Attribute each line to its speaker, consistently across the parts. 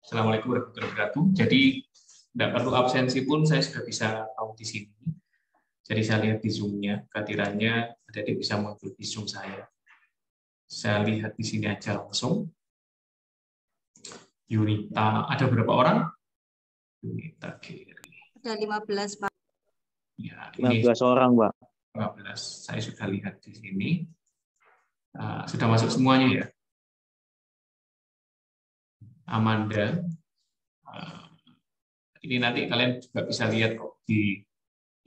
Speaker 1: Assalamualaikum warahmatullahi wabarakatuh. Jadi tidak perlu absensi pun saya sudah bisa tahu di sini. Jadi saya lihat di Zoom-nya, kehadirannya adik-adik bisa muncul di Zoom saya. Saya lihat di sini aja langsung. Yunita, ada berapa orang? Yunita Giri.
Speaker 2: Ada 15, Pak.
Speaker 1: Ya,
Speaker 3: 15 orang, Pak.
Speaker 1: 15. Saya sudah lihat di sini. Sudah masuk semuanya ya? Amanda. Ini nanti kalian juga bisa lihat kok di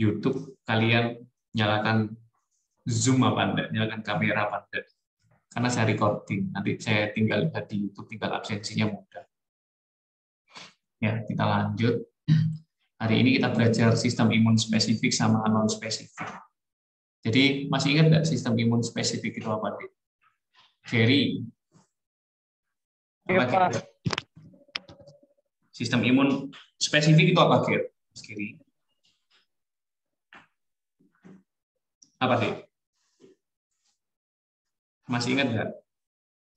Speaker 1: YouTube. Kalian nyalakan Zoom apa enggak, nyalakan kamera apa enggak. Karena saya recording. Nanti saya tinggal lihat di YouTube, tinggal absensinya mudah. Ya, kita lanjut. Hari ini kita belajar sistem imun spesifik sama non spesifik. Jadi masih ingat nggak sistem imun spesifik itu apa, Dik? Jerry. Apa, Dik? Sistem imun spesifik itu apa, Jerry? Apa, Dik? Masih ingat nggak?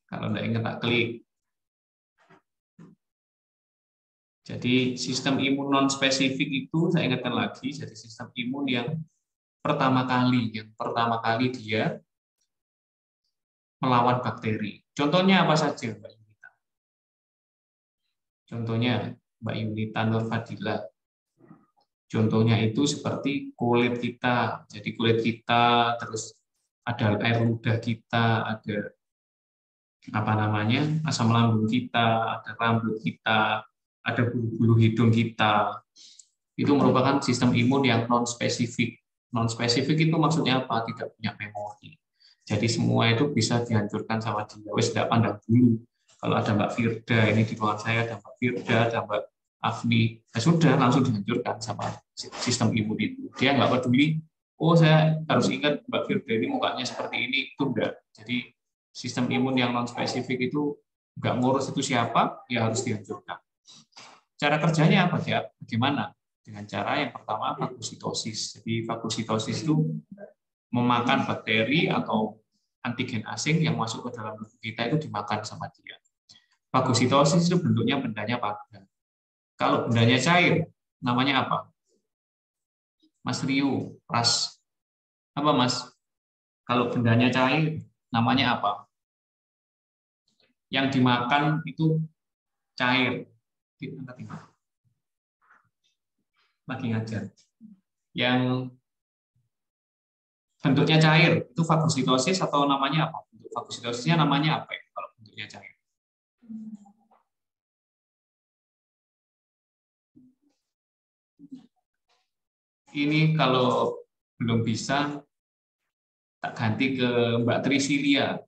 Speaker 1: Kalau nggak ingat, tak klik. Jadi sistem imun non spesifik itu saya ingatkan lagi, jadi sistem imun yang pertama kali dia melawan bakteri. Contohnya apa saja, Mbak Yunita? Contohnya Mbak Yunita Nurfadila. Contohnya itu seperti kulit kita. Jadi kulit kita, terus ada air ludah kita, ada asam lambung kita, ada rambut kita, ada bulu-bulu hidung kita. Itu merupakan sistem imun yang non spesifik. Non spesifik itu maksudnya apa? Tidak punya memori. Jadi semua itu bisa dihancurkan sama dia. Wes tidak pandang dulu. Kalau ada Mbak Firda, ini di ruangan saya ada Mbak Firda, ada Mbak Afni, sudah langsung dihancurkan sama sistem imun itu. Dia nggak peduli. Oh, saya harus ingat Mbak Firda ini mukanya seperti ini, itu enggak. Jadi sistem imun yang non spesifik itu nggak ngurus itu siapa, ya harus dihancurkan. Cara kerjanya apa ya? Bagaimana? Dengan cara yang pertama fagositosis. Jadi fagositosis itu memakan bakteri atau antigen asing yang masuk ke dalam tubuh kita itu dimakan sama dia. Fagositosis itu bentuknya bendanya padat. Kalau bendanya cair, namanya apa? Mas Rio, Pras. Apa, Mas? Kalau bendanya cair, namanya apa? Yang dimakan itu cair. Lagi ngajar. Yang bentuknya cair, itu fagositosis atau namanya apa? Bentuk fagositosisnya namanya apa ya, kalau bentuknya cair? Ini kalau belum bisa, tak ganti ke Mbak Trisilia.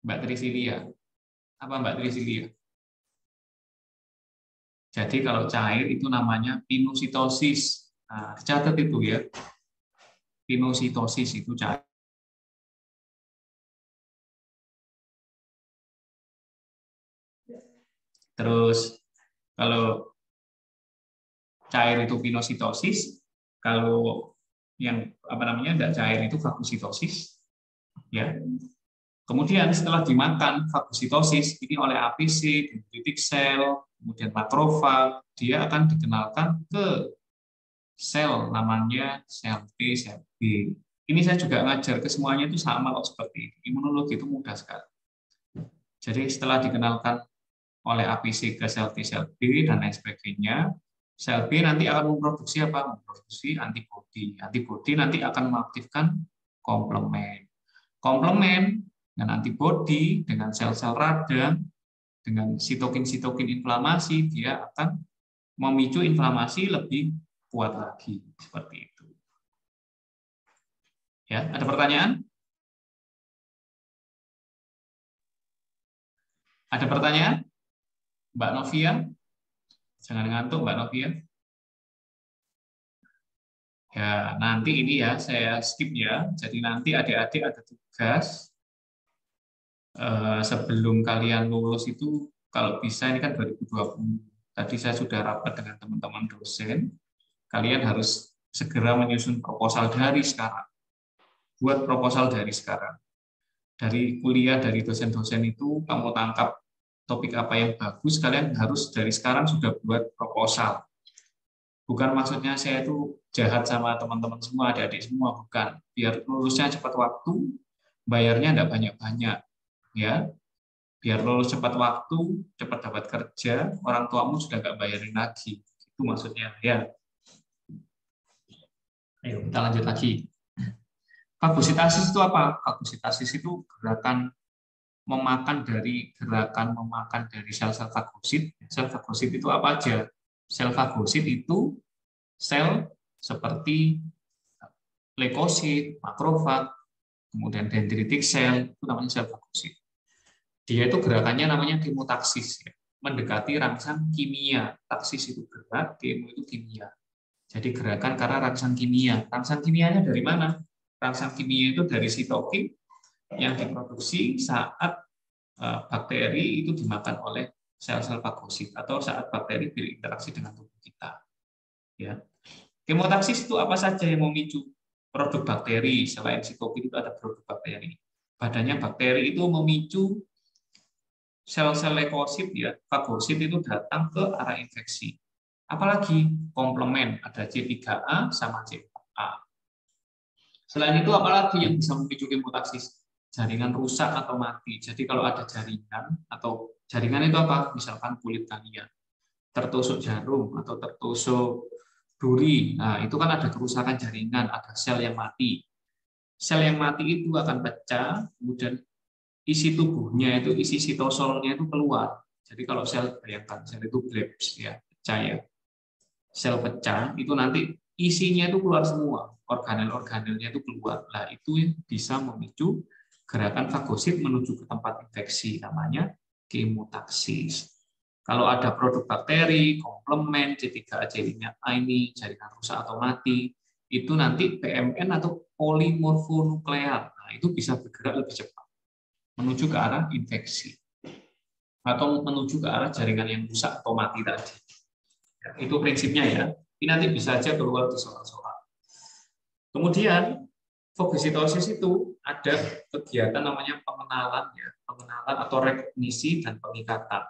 Speaker 1: Mbak Trisilia. Apa Mbak Trisilia? Jadi kalau cair itu namanya pinositosis. Nah, dicatat itu ya. Pinositosis itu cair. Terus kalau cair itu pinositosis, kalau yang tidak cair itu fagositosis, ya. Kemudian setelah dimakan fagositosis ini oleh APC, dendritic cell, kemudian makrofag, dia akan dikenalkan ke sel namanya sel T, sel B. Ini saya juga ngajar ke semuanya itu sama kok seperti itu. Imunologi itu mudah sekali. Jadi setelah dikenalkan oleh APC ke sel T, sel B dan lain sebagainya, sel B nanti akan memproduksi apa? Memproduksi antibodi. Antibodi nanti akan mengaktifkan komplement. Komplement dengan antibodi, dengan sel-sel radang, dengan sitokin-sitokin inflamasi, dia akan memicu inflamasi lebih kuat lagi. Seperti itu. Ya, ada pertanyaan? Ada pertanyaan? Mbak Novia? Jangan ngantuk, Mbak Novia. Ya, nanti ini ya, saya skip ya. Jadi nanti adik-adik ada tugas. Sebelum kalian lulus itu, kalau bisa, ini kan 2020. Tadi saya sudah rapat dengan teman-teman dosen. Kalian harus segera menyusun proposal dari sekarang. Buat proposal dari sekarang. Dari kuliah, dari dosen-dosen itu, kamu tangkap topik apa yang bagus, kalian harus dari sekarang sudah buat proposal. Bukan maksudnya saya itu jahat sama teman-teman semua, adik-adik semua, bukan. Biar lulusnya cepat waktu, bayarnya enggak banyak-banyak, ya. Biar lulus cepat waktu, cepat dapat kerja, orang tuamu sudah enggak bayarin lagi. Itu maksudnya, ya. Ayo, kita lanjut lagi. Fagositasis itu apa? Fagositasis itu gerakan memakan dari sel-sel fagosit. Sel fagosit itu apa aja? Sel fagosit itu sel seperti leukosit, makrofag, kemudian dendritic cell, itu namanya sel fagosit. Dia itu gerakannya namanya kemotaksis, ya. Mendekati rangsang kimia. Taksis itu gerak, kemo itu kimia. Jadi gerakan karena rangsang kimia. Rangsang kimianya dari mana? Rangsang kimia itu dari sitokin yang diproduksi saat bakteri itu dimakan oleh sel-sel fagosit atau saat bakteri berinteraksi dengan tubuh kita. Ya. Kemotaksis itu apa saja yang memicu produk bakteri? Selain sitokin itu ada produk bakteri. Badannya bakteri itu memicu sel-sel leukosit, ya, fagosit itu datang ke arah infeksi. Apalagi komplement, ada C3A sama C4A. Selain itu apalagi yang bisa memicu kemotaksis? Jaringan rusak atau mati. Jadi kalau ada jaringan itu apa? Misalkan kulit kalian tertusuk jarum atau tertusuk duri. Nah, itu kan ada kerusakan jaringan, ada sel yang mati. Sel yang mati itu akan pecah, kemudian isi tubuhnya itu, isi sitosolnya itu keluar. Jadi kalau bayangkan sel itu collapse, ya, pecah, ya. Sel pecah itu nanti isinya itu keluar semua, organel-organelnya itu keluar. Nah, itu bisa memicu gerakan fagosit menuju ke tempat infeksi, namanya kemotaksis. Kalau ada produk bakteri, komplement, C3A, C5A ini, jaringan rusak atau mati, itu nanti PMN atau polimorfonuklear. Nah, itu bisa bergerak lebih cepat menuju ke arah infeksi atau menuju ke arah jaringan yang rusak atau mati tadi. Ya, itu prinsipnya, ya. Ini nanti bisa aja keluar di soal-soal. Kemudian fagositosis itu ada kegiatan namanya pengenalan, ya, pengenalan atau rekognisi dan pengikatan.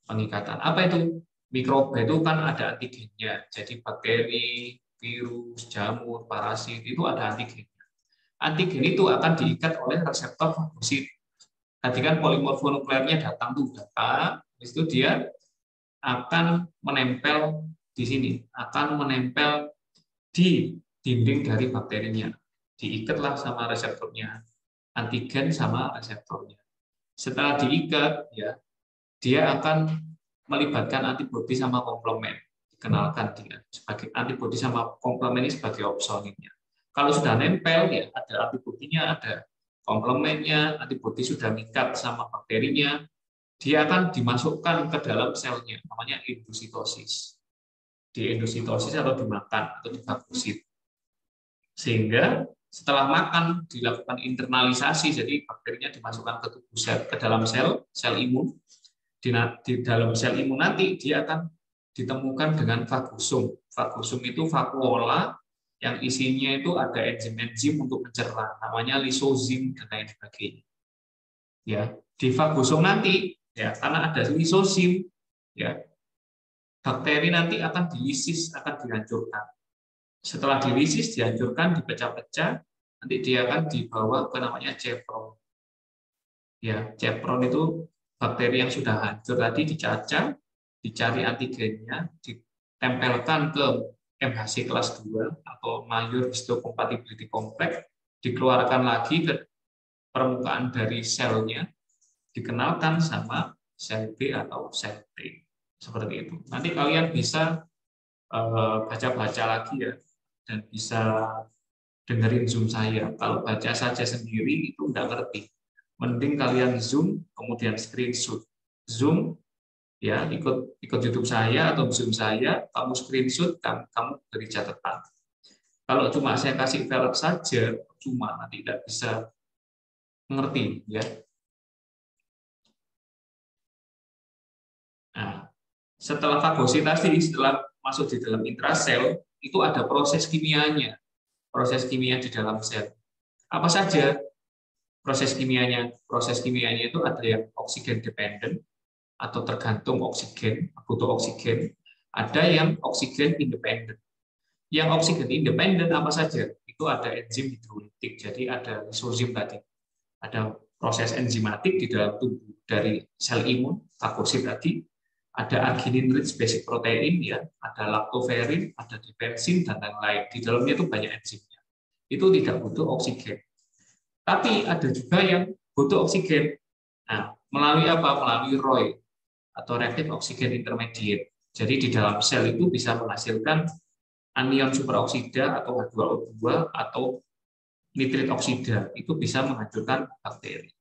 Speaker 1: Pengikatan apa itu? Mikroba itu kan ada antigennya. Jadi bakteri, virus, jamur, parasit itu ada antigennya. Antigen itu akan diikat oleh reseptor fagosit. Tadi kan polimorfonuklearnya datang habis itu dia akan menempel di sini, akan menempel di dinding dari bakterinya. Diikatlah sama reseptornya, antigen sama reseptornya. Setelah diikat, ya, dia akan melibatkan antibodi sama komplement. Dikenalkan dia sebagai antibodi sama komplement ini sebagai opsonimnya. Kalau sudah nempel, ya, ada antibodinya, ada komplementnya, antibodi sudah mengikat sama bakterinya, dia akan dimasukkan ke dalam selnya, namanya endositosis. Di endositosis atau dimakan atau difagosit. Sehingga setelah makan dilakukan internalisasi, jadi bakterinya dimasukkan ke tubuh sel, ke dalam sel imun. Di dalam sel imun nanti dia akan ditemukan dengan fagosum. Fagosum itu vakuola yang isinya itu ada enzim-enzim untuk mencerna, namanya lisozim dan lain sebagainya. Ya, di fagosum nanti, ya, karena ada lisozim, ya, bakteri nanti akan dilisis, akan dihancurkan. Setelah dilisis, dihancurkan, dipecah-pecah, nanti dia akan dibawa ke namanya cepron. Ya, cepron itu bakteri yang sudah hancur tadi dicacah, dicari antigennya, ditempelkan ke MHC kelas 2 atau major histocompatibility complex, dikeluarkan lagi ke permukaan dari selnya, dikenalkan sama sel B atau sel T. Seperti itu. Nanti kalian bisa baca-baca lagi, ya, dan bisa dengerin Zoom saya. Kalau baca saja sendiri itu nggak ngerti. Mending kalian Zoom, kemudian screenshot. Zoom, ya, ikut YouTube saya atau Zoom saya, kamu screenshot, kamu beri catatan. Kalau cuma saya kasih velg saja, cuma nanti tidak bisa mengerti, ya. Nah, setelah fagositasi, setelah masuk di dalam intrasel, itu ada proses kimianya. Proses kimia di dalam sel. Apa saja proses kimianya? Proses kimianya itu ada yang oksigen dependent, atau tergantung oksigen, butuh oksigen. Ada yang oksigen independen. Yang oksigen independen apa saja? Itu ada enzim hidrolitik, jadi ada lisozim tadi. Ada proses enzimatik di dalam tubuh dari sel imun, fagosit tadi. Ada arginin rich basic protein, ya, ada lactoferrin, ada dipensin, dan lain-lain. Di dalamnya itu banyak enzimnya. Itu tidak butuh oksigen. Tapi ada juga yang butuh oksigen. Nah, melalui apa? Melalui ROI atau reactive oxygen intermediate. Jadi di dalam sel itu bisa menghasilkan anion superoksida atau H2O2 atau nitrit oksida. Itu bisa menghancurkan bakteri.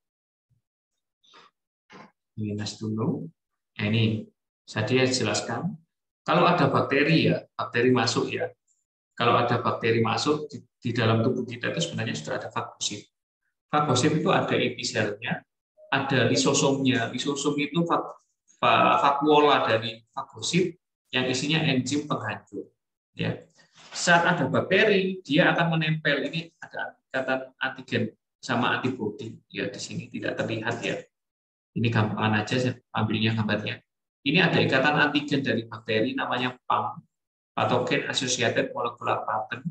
Speaker 1: Ini Mas dulu. Nah, ini saya jelaskan. Kalau ada bakteri, ya, bakteri masuk, ya. Kalau ada bakteri masuk di dalam tubuh kita itu sebenarnya sudah ada fagosit. Fagosit itu ada episelnya, ada lisosomnya. Lisosom itu vakuola dari fagosit yang isinya enzim penghancur. Ya. Saat ada bakteri, dia akan menempel. Ini ada ikatan antigen sama antibodi. Ya, di sini tidak terlihat, ya. Ini gampangan aja, saya ambilnya gambarnya. Ini ada ikatan antigen dari bakteri namanya PAM, Pathogen Associated Molecular Pattern.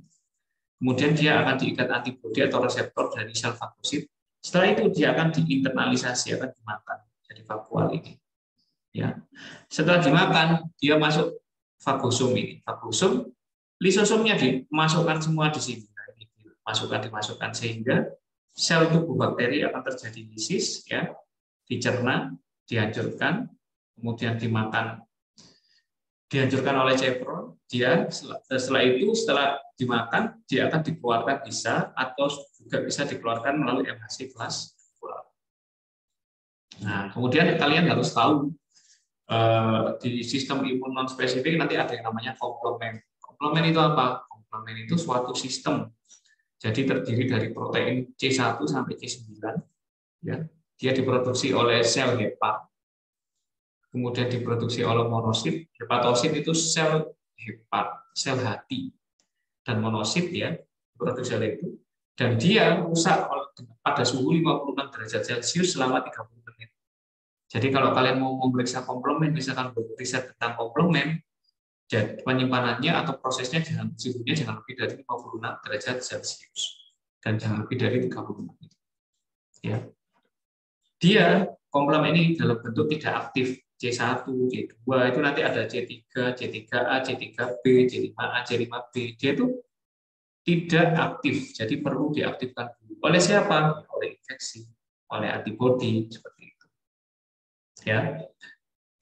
Speaker 1: Kemudian dia akan diikat antibodi atau reseptor dari sel fagosit. Setelah itu dia akan diinternalisasi, akan dimakan jadi vakuol ini. Ya. Setelah dimakan, dia masuk fagosom ini. Fagosom, lisosomnya dimasukkan semua di sini. Nah, ini dimasukkan sehingga sel tubuh bakteri akan terjadi lisis, ya, dicerna, dihancurkan, kemudian dihancurkan oleh cefron. Dia setelah dimakan, dia akan dikeluarkan bisa atau juga bisa dikeluarkan melalui MHC kelas 2. Nah, kemudian kalian harus tahu di sistem imun non spesifik nanti ada yang namanya komplement. Komplement itu apa? Komplement itu suatu sistem. Jadi terdiri dari protein C1 sampai C9. Ya. Dia diproduksi oleh sel hepat. Kemudian diproduksi oleh monosit. Hepatosit itu sel hepat, sel hati. Dan monosit, ya, diproduksi oleh itu. Dan dia rusak pada suhu 56 derajat Celcius selama 30 menit. Jadi kalau kalian mau memeriksa komplement, misalkan riset tentang komplement, jadi penyimpanannya atau prosesnya suhunya jangan lebih dari 56 derajat Celcius. Dan jangan lebih dari 30 menit. Ya. Dia, komplement ini dalam bentuk tidak aktif. C1, C2, itu nanti ada C3, C3A, C3B, C5A, C5B. Dia itu tidak aktif, jadi perlu diaktifkan dulu. Oleh siapa? Oleh infeksi, oleh antibodi, seperti itu. Ya,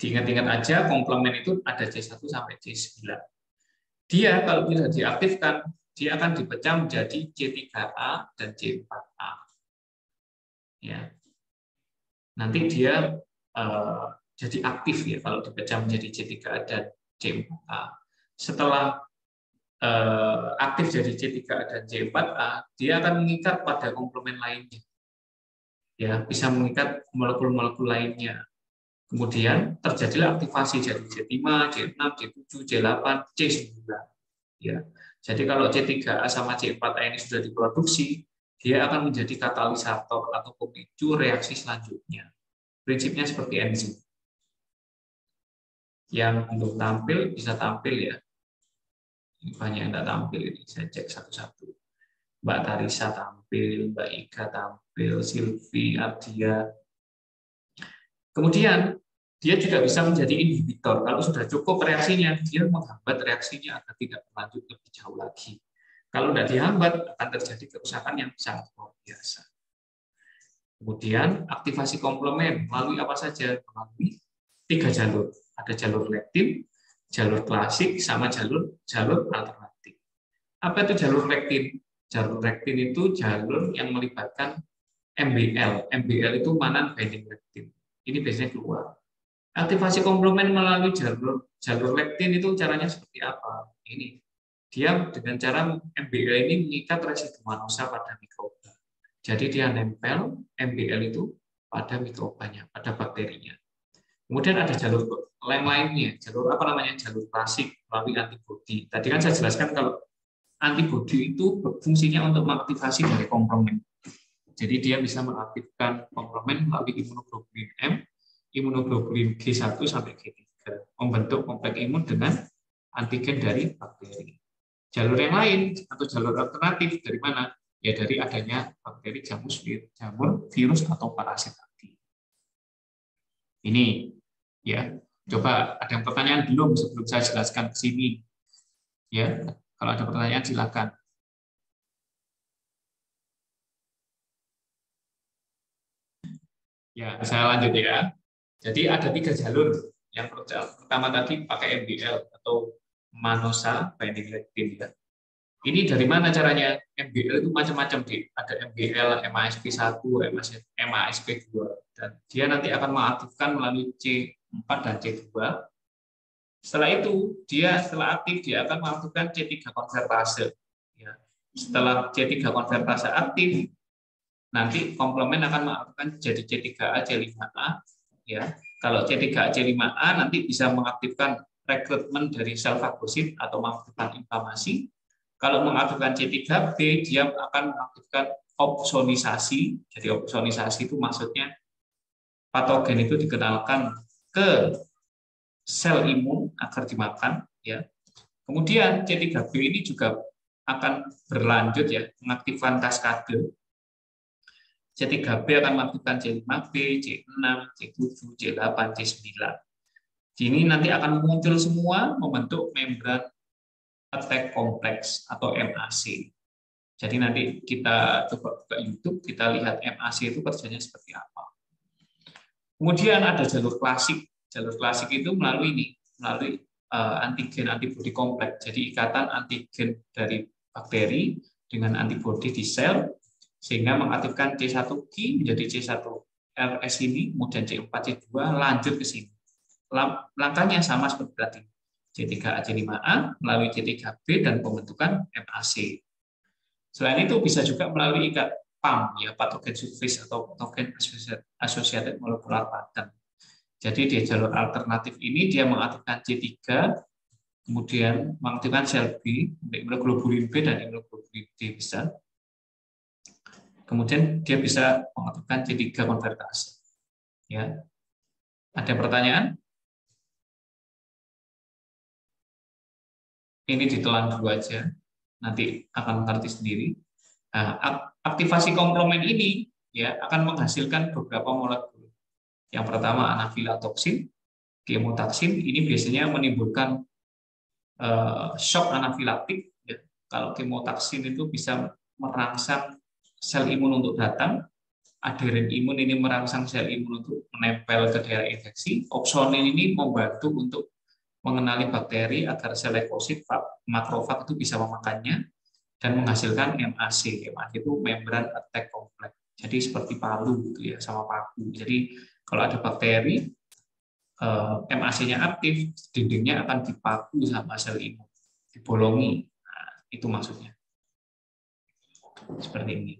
Speaker 1: diingat-ingat aja, komplement itu ada C1 sampai C9. Dia kalau tidak diaktifkan, dia akan dipecah menjadi C3A dan C4A. Ya, nanti dia jadi aktif, ya, kalau dipecah menjadi C3A dan C4A. Setelah aktif jadi C3A dan C4A, dia akan mengikat pada komplement lainnya. Ya, bisa mengikat molekul-molekul lainnya. Kemudian terjadilah aktivasi jadi C5, C6, C7, C8, C9. Ya. Jadi kalau C3A sama C4A ini sudah diproduksi, dia akan menjadi katalisator atau pemicu reaksi selanjutnya. Prinsipnya seperti enzim. Yang belum tampil bisa tampil, ya. Ini banyak yang tidak tampil, ini saya cek satu-satu. Mbak Tarisa tampil, Mbak Ika tampil, Silvi, Ardia. Kemudian dia juga bisa menjadi inhibitor. Kalau sudah cukup reaksinya, dia menghambat reaksinya agar tidak berlanjut lebih jauh lagi. Kalau tidak dihambat, akan terjadi kerusakan yang sangat luar biasa. Kemudian aktivasi komplement melalui apa saja? Melalui 3 jalur. Ada jalur lektin, jalur klasik, sama jalur alternatif. Apa itu jalur lektin? Jalur lektin itu jalur yang melibatkan MBL. MBL itu mannan binding lektin. Ini biasanya keluar. Aktivasi komplement melalui jalur lektin itu caranya seperti apa? Ini. Dia dengan cara MBL ini mengikat residu manosa pada mikroba. Jadi dia nempel MBL itu pada mikrobanya, pada bakterinya. Kemudian ada jalur lainnya, jalur apa namanya? Jalur klasik melalui antibodi. Tadi kan saya jelaskan kalau antibodi itu fungsinya untuk mengaktifasi dari komplement. Jadi dia bisa mengaktifkan komplement melalui imunoglobulin M imunoglobulin G1 sampai G3, membentuk kompleks imun dengan antigen dari bakteri. Jalur yang lain atau jalur alternatif dari mana? Ya dari adanya bakteri, jamur, virus atau parasit tadi. Ini ya, coba ada yang pertanyaan belum sebelum saya jelaskan ke sini? Ya, kalau ada pertanyaan silakan. Ya, saya lanjut ya. Jadi ada 3 jalur. Yang pertama tadi pakai MBL atau mannose binding lectin ya. Ini dari mana caranya? MBL itu macam-macam, ada MBL, MASP1, MASP2, dan dia nanti akan mengaktifkan melalui C4 dan C2. Setelah itu, setelah aktif, dia akan mengaktifkan C3 konvertase. Ya. Setelah C3 konvertase aktif, nanti komplement akan mengaktifkan jadi C3A, C5A. Ya. Kalau C3A, C5A nanti bisa mengaktifkan rekrutmen dari sel fagosit atau mengaktifkan inflamasi. Kalau mengaktifkan C3B, dia akan mengaktifkan opsonisasi. Jadi opsonisasi itu maksudnya patogen itu dikenalkan ke sel imun agar dimakan. Ya. Kemudian C3B ini juga akan berlanjut ya, mengaktifkan kaskade. C3B akan mengaktifkan C5B, C6, C7, C8, C9. Ini nanti akan muncul semua membentuk membran attack complex atau MAC. Jadi nanti kita coba buka YouTube, kita lihat MAC itu kerjanya seperti apa. Kemudian ada jalur klasik. Jalur klasik itu melalui antigen antibodi kompleks. Jadi ikatan antigen dari bakteri dengan antibodi di sel sehingga mengaktifkan C1Q menjadi C1RS ini, kemudian C4, C2 lanjut ke sini. Langkahnya sama seperti tadi. C3A, C5A melalui C3B dan pembentukan MAC. Selain itu bisa juga melalui ikat PAM, ya, patogen surface atau patogen associated molecular pattern. Jadi di jalur alternatif ini dia mengaktifkan C3, kemudian mengaktifkan sel B, imunoglobulin B dan imunoglobulin D bisa. Kemudian dia bisa mengaktifkan C3 konvertase. Ya. Ada pertanyaan? Ini ditelan dulu aja, nanti akan mengerti sendiri. Nah, aktivasi komplement ini ya akan menghasilkan beberapa molekul. Yang pertama anafilatoxin, kemotaksin, ini biasanya menimbulkan shock anafilaktik. Ya. Kalau kemotaksin itu bisa merangsang sel imun untuk datang, aderen imun ini merangsang sel imun untuk menempel ke daerah infeksi, opsonin ini membantu untuk mengenali bakteri agar sel leukosit makrofag itu bisa memakannya dan menghasilkan MAC. MAC itu membran attack complex. Jadi seperti palu gitu ya, sama paku. Jadi kalau ada bakteri MAC-nya aktif, dindingnya akan dipaku sama sel imun, dibolongi. Nah, itu maksudnya. Seperti ini.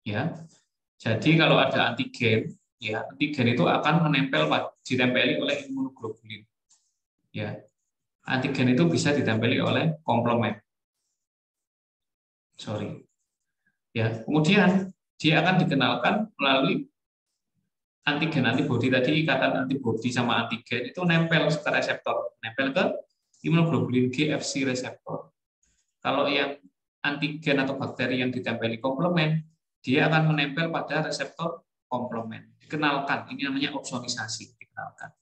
Speaker 1: Ya. Jadi kalau ada antigen, ya, antigen itu akan ditempeli oleh imunoglobulin. Ya, antigen itu bisa ditempeli oleh komplement. Ya, kemudian dia akan dikenalkan melalui antigen antibodi tadi, ikatan antibodi sama antigen itu nempel ke reseptor, nempel ke imunoglobulin G Fc reseptor. Kalau yang antigen atau bakteri yang ditempeli komplement, dia akan menempel pada reseptor komplement. Dikenalkan, ini namanya opsonisasi, dikenalkan.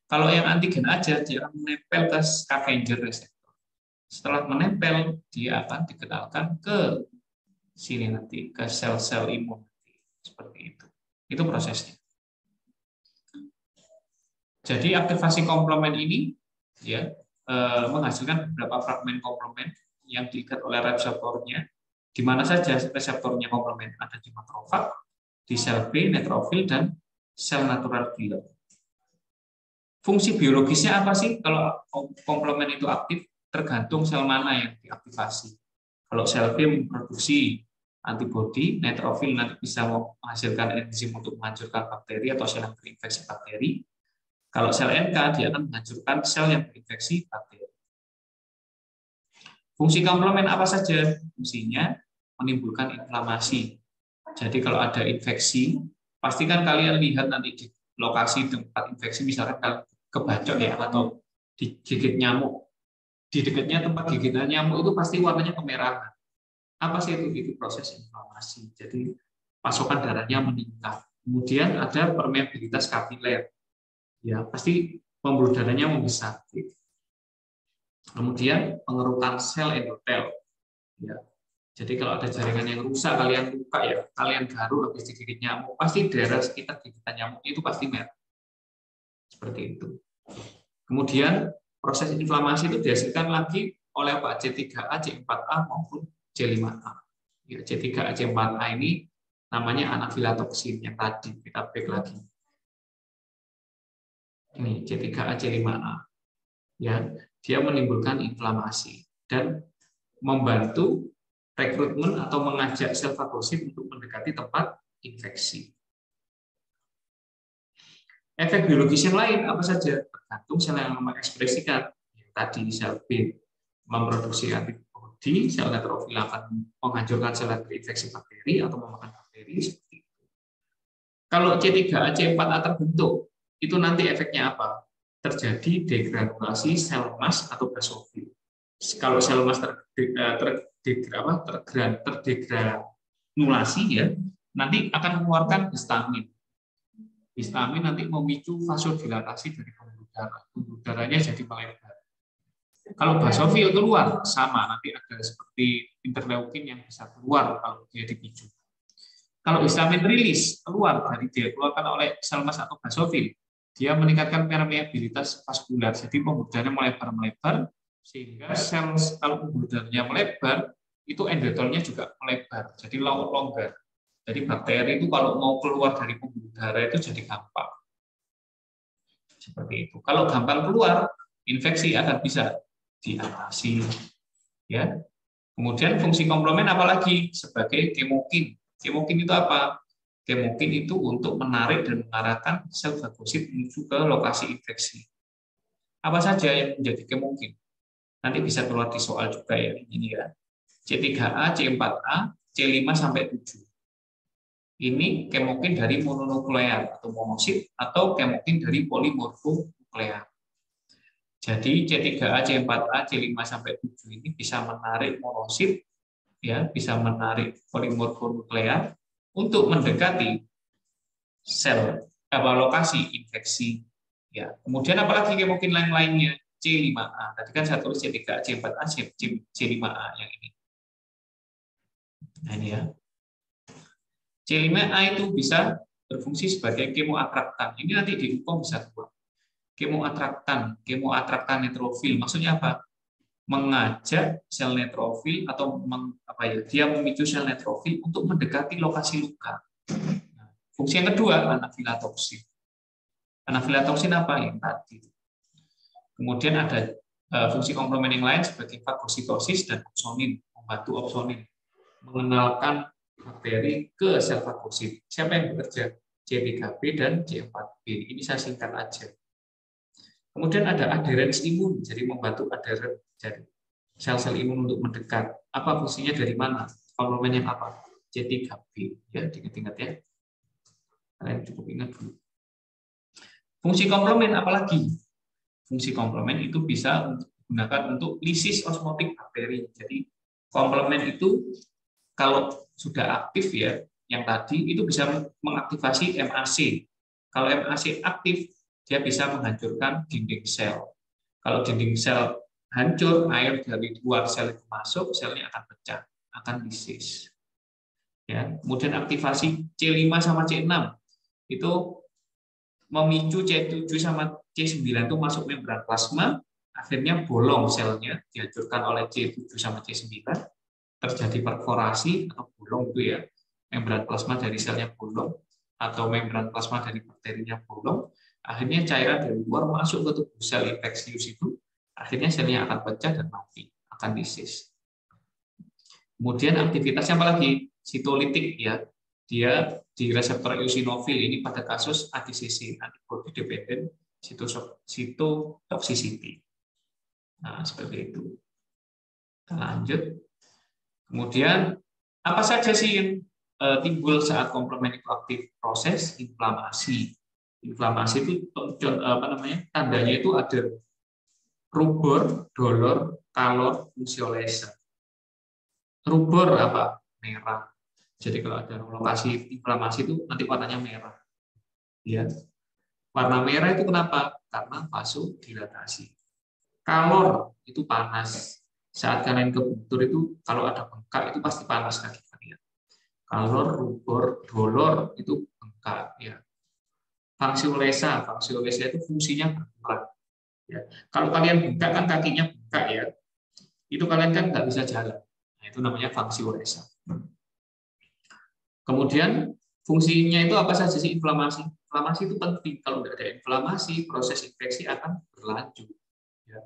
Speaker 1: Kalau yang antigen aja, dia akan menempel ke scavenger reseptor. Setelah menempel, dia akan dikenalkan ke sini nanti, ke sel-sel imun. Seperti itu. Itu prosesnya. Jadi aktivasi komplement ini ya menghasilkan beberapa fragmen komplement yang diikat oleh reseptornya. Di mana saja reseptornya komplement? Ada di makrofag, di sel B, neutrofil, dan sel natural killer. Fungsi biologisnya apa sih kalau komplement itu aktif? Tergantung sel mana yang diaktifasi. Kalau sel B memproduksi antibodi, neutrofil nanti bisa menghasilkan enzim untuk menghancurkan bakteri atau sel yang terinfeksi bakteri. Kalau sel NK, dia akan menghancurkan sel yang terinfeksi bakteri. Fungsi komplement apa saja? Fungsinya menimbulkan inflamasi. Jadi kalau ada infeksi, pastikan kalian lihat nanti di lokasi tempat infeksi, misalkan kalau kebacok ya, atau digigit nyamuk, di dekatnya tempat gigitan nyamuk itu pasti warnanya kemerahan. Apa sih itu? Itu proses inflamasi. Jadi pasokan darahnya meningkat. Kemudian ada permeabilitas kapiler, ya pasti pembuluh darahnya membesar. Kemudian pengerukan sel endotel, ya. Jadi kalau ada jaringan yang rusak, kalian luka ya, kalian garuk habis digigit nyamuk, pasti daerah sekitar gigitan nyamuk itu pasti merah. Seperti itu. Kemudian proses inflamasi itu dihasilkan lagi oleh C3A, C4A maupun C5A. Ya, C3A, C4A ini namanya anafilatoxin yang tadi kita back lagi. Ini C3A, C5A. Ya, dia menimbulkan inflamasi dan membantu rekrutmen atau mengajak sel fagosit untuk mendekati tempat infeksi. Efek biologis yang lain apa saja? Tergantung sel yang mengekspresikan. Tadi sel B memproduksi antibodi, sel neutrofil akan menghancurkan sel yang terinfeksi bakteri atau memakan bakteri seperti itu. Kalau C3A, C4A terbentuk, itu nanti efeknya apa? Terjadi degranulasi sel emas atau basofil. Kalau sel emas terdegranulasi ya, nanti akan mengeluarkan histamin. Histamin nanti memicu vasodilatasi dari pembuluh darah. Pembuluh darahnya jadi melebar. Kalau basofil keluar, sama. Nanti ada seperti interleukin yang bisa keluar kalau dia dipicu. Kalau histamin rilis, keluar dari dia, keluarkan oleh sel emas atau basofil, dia meningkatkan permeabilitas vaskular. Jadi pembuluh darahnya melebar-melebar, sehingga sel kalau pembuluh darahnya melebar itu endotelnya juga melebar, jadi longgar. Jadi bakteri itu kalau mau keluar dari pembuluh darah itu jadi gampang. Seperti itu. Kalau gampang keluar, infeksi akan bisa diatasi. Ya. Kemudian fungsi komplement apalagi sebagai kemokin. Kemokin itu apa? Kemokin itu untuk menarik dan mengarahkan sel fagosit menuju ke lokasi infeksi. Apa saja yang menjadi kemokin? Nanti bisa keluar di soal juga ya, ini ya. C3A, C4A, C5 sampai 7. Ini kemokin dari mononuklear atau monosit atau kemokin dari polimorfonuklear. Jadi C3A, C4A, C5 sampai 7 ini bisa menarik monosit ya, bisa menarik polimorfonuklear untuk mendekati sel lokasi infeksi ya. Kemudian apalagi kemokin lain-lainnya? C5A. Tadi kan saya tulis C3A, C4A, C5A yang ini. Nah ini ya. C5A itu bisa berfungsi sebagai kemoatraktan. Ini nanti di UPOM bisa keluar. Kemoatraktan neutrofil. Maksudnya apa? Mengajak sel neutrofil atau dia memicu sel neutrofil untuk mendekati lokasi luka. Nah, fungsi yang kedua, anafilatoxin. Anafilatoxin apa yang tadi? Kemudian ada fungsi komplement yang lain sebagai fagositosis dan opsonin, membantu opsonin, mengenalkan bakteri ke sel fagosit. Siapa yang bekerja? C3B dan C4B. Ini saya singkat aja. Kemudian ada adherens imun, jadi membantu adheren, jadi sel-sel imun untuk mendekat. Apa fungsinya dari mana? Komplemennya apa? C3B. Ya, diingat-ingat ya. Kalian cukup ingat dulu. Fungsi komplement apalagi? Fungsi komplement itu bisa digunakan untuk lisis osmotik bakteri. Jadi komplement itu kalau sudah aktif ya, yang tadi itu bisa mengaktifasi MAC. Kalau MAC aktif, dia bisa menghancurkan dinding sel. Kalau dinding sel hancur, air dari luar sel itu masuk, selnya akan pecah, akan lisis. Ya, kemudian aktivasi C5 sama C6 itu memicu C7 sama C9 itu masuk membran plasma, akhirnya bolong selnya, dihancurkan oleh C7 sama C9, terjadi perforasi atau bolong itu ya, membran plasma dari selnya bolong, atau membran plasma dari bakterinya bolong, akhirnya cairan dari luar masuk ke tubuh sel infeksius itu, akhirnya selnya akan pecah dan mati, akan lisis. Kemudian aktivitasnya apalagi? Sitolitik ya, dia di reseptor eosinofil ini pada kasus ADCC, antibody dependent cytotoxicity. Nah, seperti itu. Kita lanjut. Kemudian apa saja sih yang timbul saat komplement itu aktif? Proses inflamasi. Inflamasi itu tandanya itu ada rubor, dolor, kalor, fungsiolesa. Rubor apa? Merah. Jadi kalau ada lokasi inflamasi itu nanti warnanya merah. Ya. Warna merah itu kenapa? Karena vasodilatasi. Kalor itu panas. Saat kalian ke Borobudur itu kalau ada bengkak itu pasti panas kaki kalian. Kalor, rubor, dolor itu bengkak. Ya. Fungsiolesa itu fungsinya bergerak. Ya. Kalau kalian bengkak kan kakinya bengkak ya, itu kalian kan nggak bisa jalan. Nah, itu namanya fungsiolesa. Kemudian fungsinya itu apa saja sih inflamasi? Inflamasi itu penting. Kalau nggak ada inflamasi, proses infeksi akan berlanjut. Ya.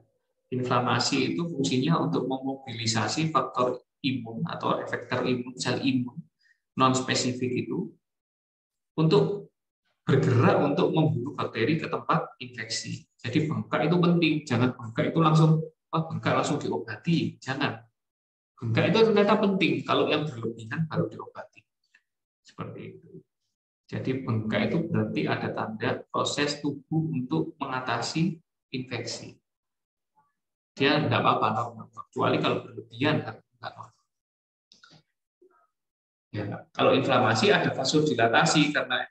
Speaker 1: Inflamasi itu fungsinya untuk memobilisasi faktor imun atau efektor imun, sel imun non spesifik itu untuk bergerak untuk membunuh bakteri ke tempat infeksi. Jadi bengkak itu penting, jangan bengkak itu langsung bengkak langsung diobati, jangan. Bengkak itu ternyata penting, kalau yang berlebihan baru diobati. Seperti itu. Jadi bengkak itu berarti ada tanda proses tubuh untuk mengatasi infeksi. Dia tidak apa-apa normal, kecuali kalau berlebihan kan enggak normal. Ya, kalau inflamasi ada vasodilatasi karena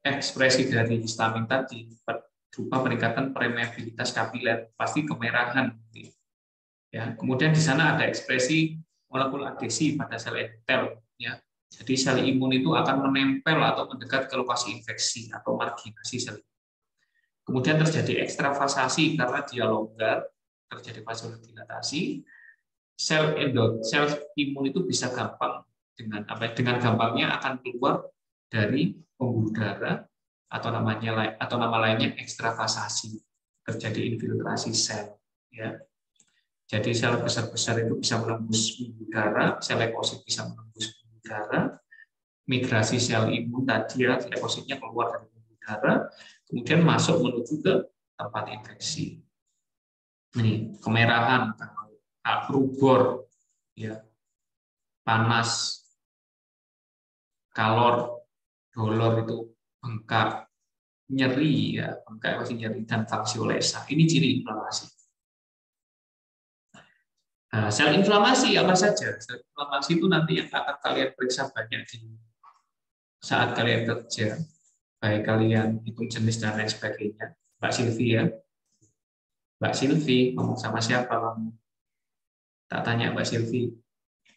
Speaker 1: ekspresi dari histamin tadi berupa peningkatan permeabilitas kapiler, pasti kemerahan. Ya, kemudian di sana ada ekspresi molekul adhesi pada sel endotel. Ya, jadi sel imun itu akan menempel atau mendekat ke lokasi infeksi atau marginasi sel. Kemudian terjadi ekstravasasi karena dia longgar, terjadi vasodilatasi. Sel imun itu bisa gampang dengan gampangnya akan keluar dari pembuluh darah atau nama lainnya ekstravasasi, terjadi infiltrasi sel. Ya. Jadi sel besar-besar itu bisa menembus pembuluh darah, sel leukosit bisa menembus pembuluh darah, migrasi sel imun tadi ya, leukositnya keluar dari pembuluh darah, kemudian masuk menuju ke tempat infeksi. Nih, kemerahan, rubor, ya, panas, kalor, dolor itu bengkak, nyeri ya, bengkak masih nyeri dan fungsiolesa. Ini ciri inflamasi. Nah, sel inflamasi apa saja? Sel inflamasi itu nanti yang akan kalian periksa banyak di saat kalian kerja, baik kalian hitung jenis dan lain sebagainya. Mbak Silvi ya, Mbak Silvi ngomong sama siapa kamu? Tak tanya Mbak Silvi.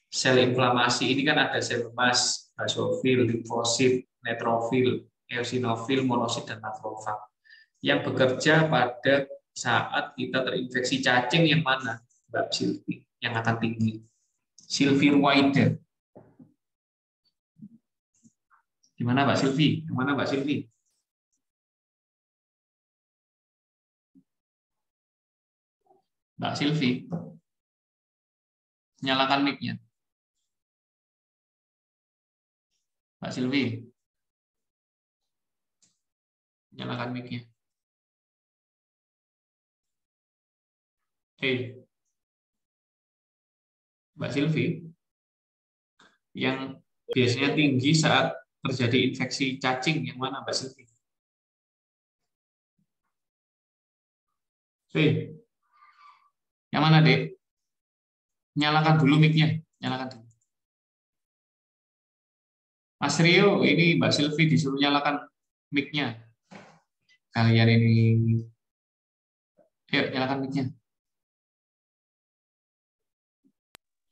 Speaker 1: Sel inflamasi ini kan ada sel emas, basofil, limfosit, neutrofil, eosinofil, monosit, dan makrofag. Yang bekerja pada saat kita terinfeksi cacing yang mana, Mbak Silvi? Yang akan tinggi. Silvi Ruwaida. Gimana Mbak Silvi? Yang mana Mbak Silvi? Mbak Silvi. Nyalakan mic-nya. Mbak Silvi. Nyalakan mic-nya. Hei. Mbak Silvi. Yang biasanya tinggi saat terjadi infeksi cacing yang mana Mbak Silvi? Hei. Yang mana, Dek? Nyalakan dulu mic-nya. Nyalakan dulu. Mas Rio, ini Mbak Silvi disuruh nyalakan mic-nya. Kalian ini. Ayo, nyalakan mic-nya.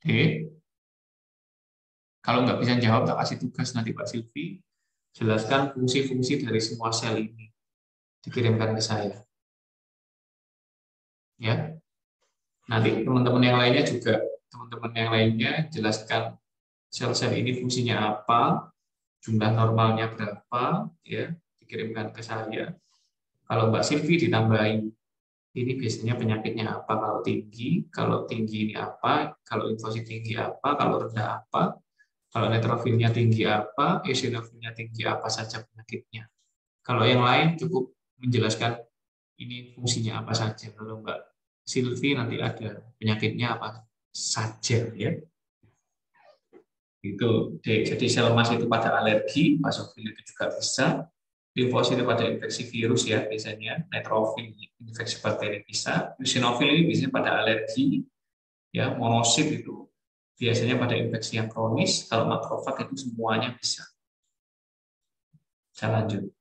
Speaker 1: Dek. Kalau nggak bisa jawab, tak kasih tugas nanti Pak Silvi. Jelaskan fungsi-fungsi dari semua sel ini. Dikirimkan ke saya. Ya. Nanti teman-teman yang lainnya juga, teman-teman yang lainnya jelaskan sel-sel ini fungsinya apa, jumlah normalnya berapa, ya, dikirimkan ke saya. Kalau Mbak Silvi ditambahin, ini biasanya penyakitnya apa kalau tinggi ini apa, kalau limfosit tinggi apa, kalau rendah apa, kalau neutrofilnya tinggi apa, eosinofilnya tinggi apa saja penyakitnya. Kalau yang lain cukup menjelaskan ini fungsinya apa saja. Kalau Mbak Silvi nanti ada penyakitnya apa saja ya. Itu. Jadi sel emas itu pada alergi, basofil itu juga bisa, Limfosit itu pada infeksi virus ya biasanya, neutrofil infeksi bakteri bisa, eosinofil ini biasanya pada alergi, ya monosit itu biasanya pada infeksi yang kronis, kalau makrofag itu semuanya bisa. Saya lanjut.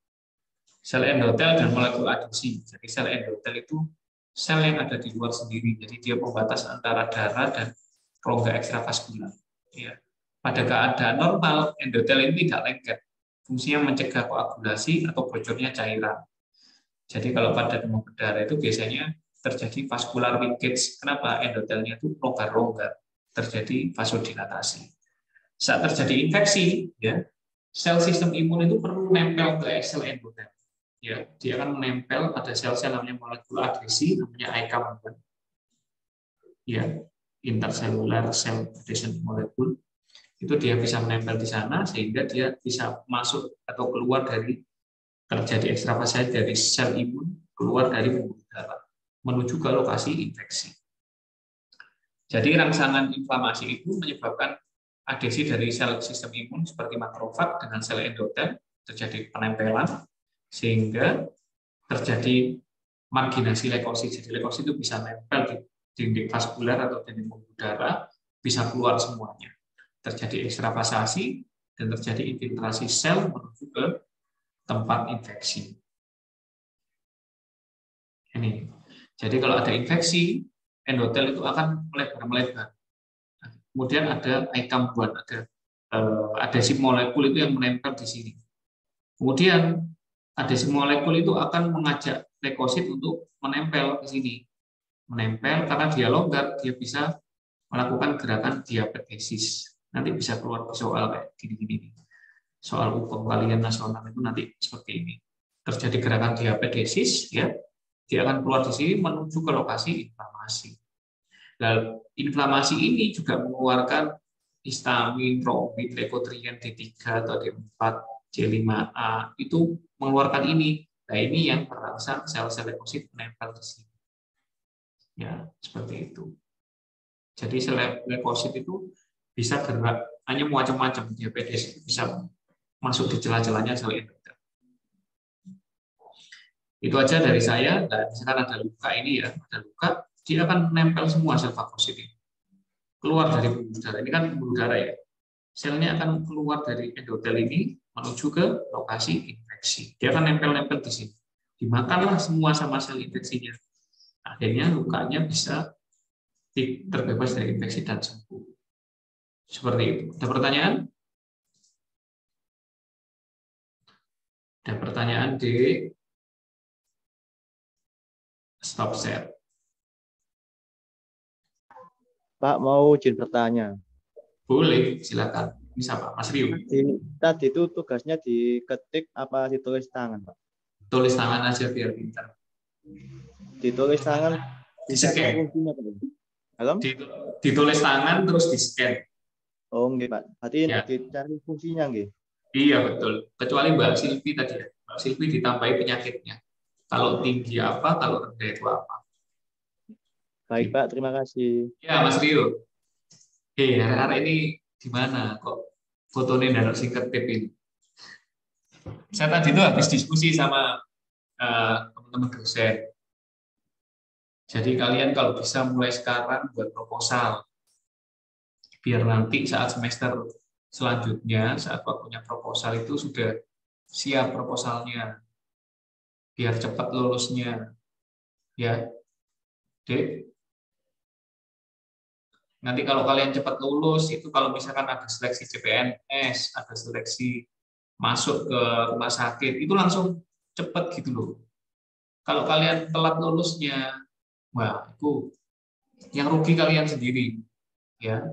Speaker 1: Sel endotel dan molekul adhesi. Jadi sel endotel itu sel yang ada di luar sendiri, jadi dia pembatas antara darah dan rongga ekstravaskular. Ya. Pada keadaan normal, endotel ini tidak lengket. Fungsinya mencegah koagulasi atau bocornya cairan. Jadi kalau pada demam berdarah itu biasanya terjadi vascular leakage. Kenapa? Endotelnya itu longgar-longgar, terjadi vasodilatasi. Saat terjadi infeksi, ya, sel sistem imun itu perlu nempel ke sel endotel. Ya, dia akan menempel pada sel-sel namanya molekul adhesi, namanya ICAM. Ya, intercellular cell adhesion molecule. Itu dia bisa menempel di sana sehingga dia bisa masuk atau keluar dari terjadi ekstravasasi dari sel imun keluar dari pembuluh darah menuju ke lokasi infeksi. Jadi rangsangan inflamasi itu menyebabkan adhesi dari sel sistem imun seperti makrofag dengan sel endotel, terjadi penempelan sehingga terjadi marginasi leukosit. Jadi leukosit itu bisa nempel di dinding vaskular atau dinding pembuluh darah, bisa keluar semuanya. Terjadi ekstravasasi dan terjadi infiltrasi sel menuju ke tempat infeksi. Ini. Jadi kalau ada infeksi, endotel itu akan melebar-melebar. Kemudian ada ICAM1, ada adhesi molekul itu yang menempel di sini. Kemudian adhesi molekul itu akan mengajak leukosit untuk menempel ke sini. Menempel karena dia longgar, dia bisa melakukan gerakan diapetesis. Nanti bisa keluar soal kayak gini-gini. Soal UPM kalian nasional itu nanti seperti ini. Terjadi gerakan diapetesis, ya, dia akan keluar di sini menuju ke lokasi inflamasi. Dan inflamasi ini juga mengeluarkan histamin, trombin, leukotrien D3 atau D4, C5A, itu mengeluarkan ini. Nah, ini yang merangsang sel-sel leukosit menempel di sini. Ya, seperti itu. Jadi sel leukosit itu bisa gerak, hanya macam-macam. Diabetes itu bisa masuk di celah-celahnya sel endotel. Itu aja dari saya. Dan misalkan ada luka ini ya, ada luka, dia akan menempel semua sel fagosit ini. Keluar dari pembuluh darah. Ini kan pembuluh darah ya. Selnya akan keluar dari endotel ini menuju ke lokasi infeksi. Dia akan nempel-nempel di sini. Dimakanlah semua sama sel infeksinya. Akhirnya lukanya bisa terbebas dari infeksi dan sembuh. Seperti itu. Ada pertanyaan? Ada pertanyaan di stop share.
Speaker 2: Pak, mau izin bertanya.
Speaker 1: Boleh, silakan. Bisa Pak, Mas Rio.
Speaker 2: Tadi itu tugasnya diketik apa ditulis tangan, Pak?
Speaker 1: Tulis tangan aja biar pintar.
Speaker 2: Ditulis tangan bisa
Speaker 1: Di-scan.
Speaker 2: fungsinya, Pak? Halo?
Speaker 1: Ditulis tangan terus di-scan.
Speaker 2: Oh, enggak, Pak. Berarti
Speaker 1: Ya.
Speaker 2: dicari fungsinya, enggak?
Speaker 1: Iya, betul. Kecuali Mbak Silvi tadi ya. Mbak Silvi ditambahi penyakitnya. Kalau tinggi apa, kalau rendah itu apa.
Speaker 2: Baik, Pak. Terima kasih.
Speaker 1: Ya, Mas Rio. Hari ini gimana kok fotonya dan singkat tip ini? Saya tadi itu habis diskusi sama teman-teman dosen. Jadi kalian kalau bisa mulai sekarang buat proposal. Biar nanti saat semester selanjutnya, saat waktunya proposal itu sudah siap proposalnya. Biar cepat lulusnya. Ya, Dek. Nanti kalau kalian cepat lulus, itu kalau misalkan ada seleksi CPNS, ada seleksi masuk ke rumah sakit, itu langsung cepat gitu loh. Kalau kalian telat lulusnya, wah itu yang rugi kalian sendiri. Ya,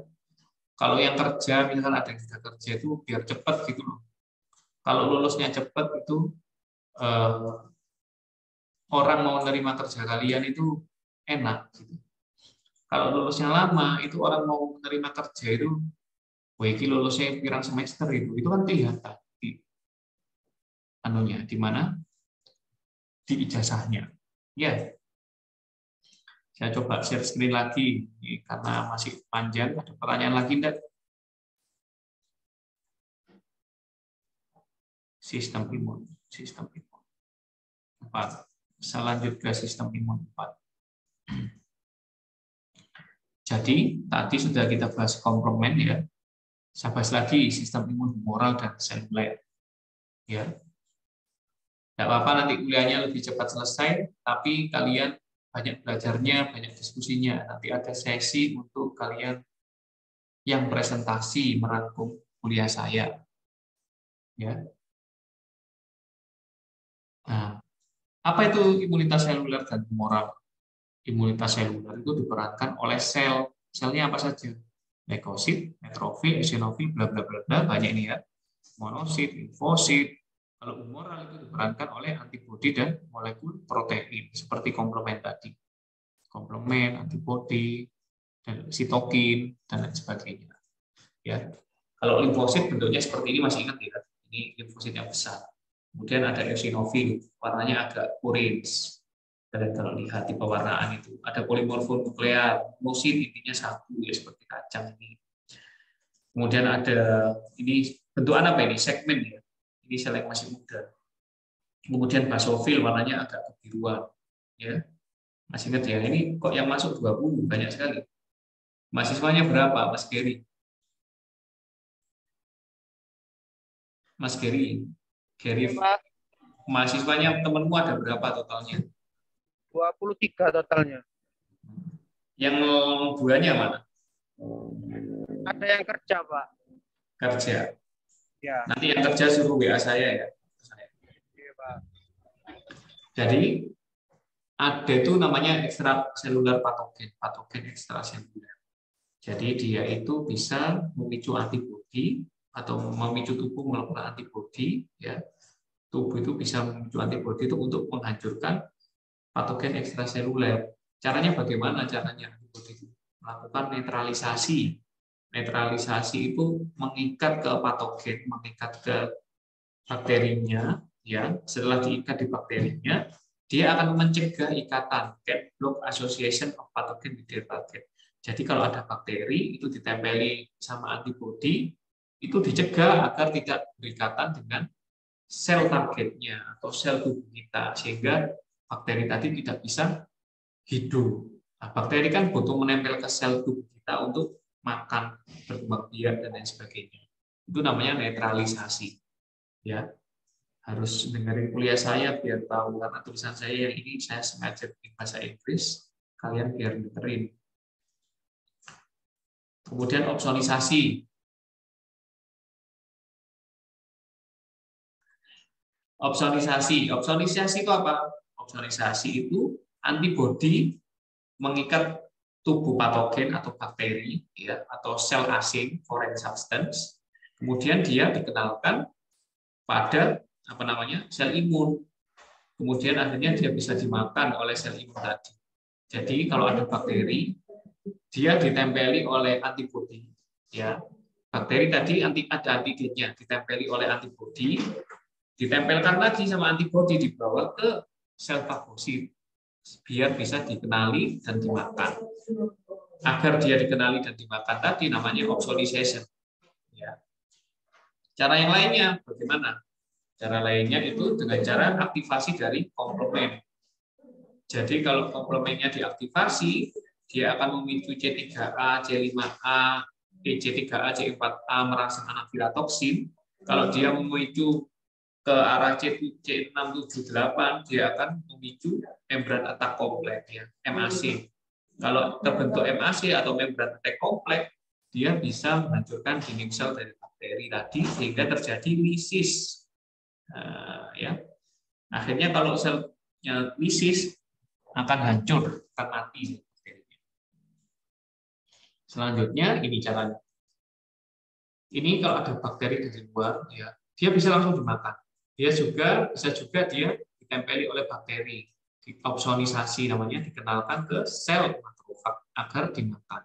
Speaker 1: kalau yang kerja, misalkan ada yang sudah kerja itu biar cepat gitu loh. Kalau lulusnya cepat itu orang mau menerima kerja kalian itu enak. Gitu. Kalau lulusnya lama, itu orang mau menerima kerja itu, wah ini lulusnya pirang semester itu kan kelihatan di anunya, di mana di ijazahnya. Ya, saya coba share screen lagi ini karena masih panjang. Ada pertanyaan lagi enggak? Sistem imun. Sistem imun 4. Bisa lanjut ke sistem imun 4. Jadi tadi sudah kita bahas komplement ya. Saya bahas lagi sistem imun humoral dan seluler. Ya, tidak apa-apa nanti kuliahnya lebih cepat selesai, tapi kalian banyak belajarnya, banyak diskusinya. Nanti ada sesi untuk kalian yang presentasi merangkum kuliah saya. Ya. Nah, apa itu imunitas seluler dan humoral? Imunitas seluler itu diperankan oleh sel. Selnya apa saja? Leukosit, neutrofil, eosinofil, bla bla bla bla, banyak ini ya. Monosit, limfosit. Kalau humoral itu diperankan oleh antibodi dan molekul protein seperti komplement tadi. Komplement, antibodi, dan sitokin dan lain sebagainya. Ya. Kalau limfosit bentuknya seperti ini masih ingat ya. Ini limfosit yang besar. Kemudian ada eosinofil, warnanya agak orange. Dan kalau lihat di pewarnaan itu ada polimorfo nuklear, monosit intinya satu ya seperti kacang ini. Kemudian ada ini bentukan apa ini? Segmen ya. Ini sel yang masih muda. Kemudian basofil warnanya agak kebiruan ya. Masih ingat ya, ini kok yang masuk 20 banyak sekali. Mahasiswanya berapa, Mas Geri? Mas Geri,
Speaker 3: Pak,
Speaker 1: mahasiswanya temenmu ada berapa totalnya?
Speaker 3: 23 totalnya.
Speaker 1: Yang bulannya mana?
Speaker 3: Ada yang kerja, Pak.
Speaker 1: Kerja.
Speaker 3: Ya.
Speaker 1: Nanti yang kerja suruh WA saya ya.
Speaker 3: Iya, Pak.
Speaker 1: Jadi ada itu namanya ekstraseluler patogen, patogen ekstraseluler. Jadi dia itu bisa memicu antibodi atau memicu tubuh melakukan antibodi, ya. Tubuh itu bisa memicu antibodi itu untuk menghancurkan patogen ekstraseluler. Caranya bagaimana? Caranya antibodi itu melakukan netralisasi. Netralisasi itu mengikat ke patogen, mengikat ke bakterinya, ya. Setelah diikat di bakterinya, dia akan mencegah ikatan, gap block association of pathogen with their target. Jadi kalau ada bakteri itu ditempeli sama antibodi, itu dicegah agar tidak berikatan dengan sel targetnya atau sel tubuh kita, sehingga bakteri tadi tidak bisa hidup. Nah, bakteri kan butuh menempel ke sel tubuh kita untuk makan, berkembang biak dan lain sebagainya. Itu namanya netralisasi. Ya, harus dengerin kuliah saya biar tahu, karena tulisan saya yang ini saya sengaja bikin bahasa Inggris, kalian biar dengerin. Kemudian opsonisasi. Opsonisasi itu apa? Opsonisasi itu antibodi mengikat tubuh patogen atau bakteri, ya, atau sel asing, foreign substance. Kemudian dia dikenalkan pada apa namanya, sel imun. Kemudian akhirnya dia bisa dimakan oleh sel imun tadi. Jadi kalau ada bakteri, dia ditempeli oleh antibodi, ya. Bakteri tadi ada antigennya, ditempeli oleh antibodi, ditempelkan lagi sama antibodi, dibawa ke sel fagosit biar bisa dikenali dan dimakan. Agar dia dikenali dan dimakan tadi namanya opsonization. Ya. Cara yang lainnya bagaimana? Cara lainnya itu dengan cara aktivasi dari komplement. Jadi kalau komplementnya diaktifasi, dia akan memicu C3A, C5A, C3A, C4A merangsang anafilatoksin. Kalau dia memicu ke arah C678, dia akan memicu membran attack kompleks, ya, MAC. Kalau terbentuk MAC atau membran attack kompleks, dia bisa menghancurkan dinding sel dari bakteri tadi sehingga terjadi lisis. Ya. Akhirnya kalau selnya lisis akan hancur, akan mati. Selanjutnya ini caranya. Ini kalau ada bakteri dari luar, ya, dia bisa langsung dimakan. Dia bisa juga dia ditempeli oleh bakteri, opsonisasi namanya, dikenalkan ke sel makrofag agar dimakan.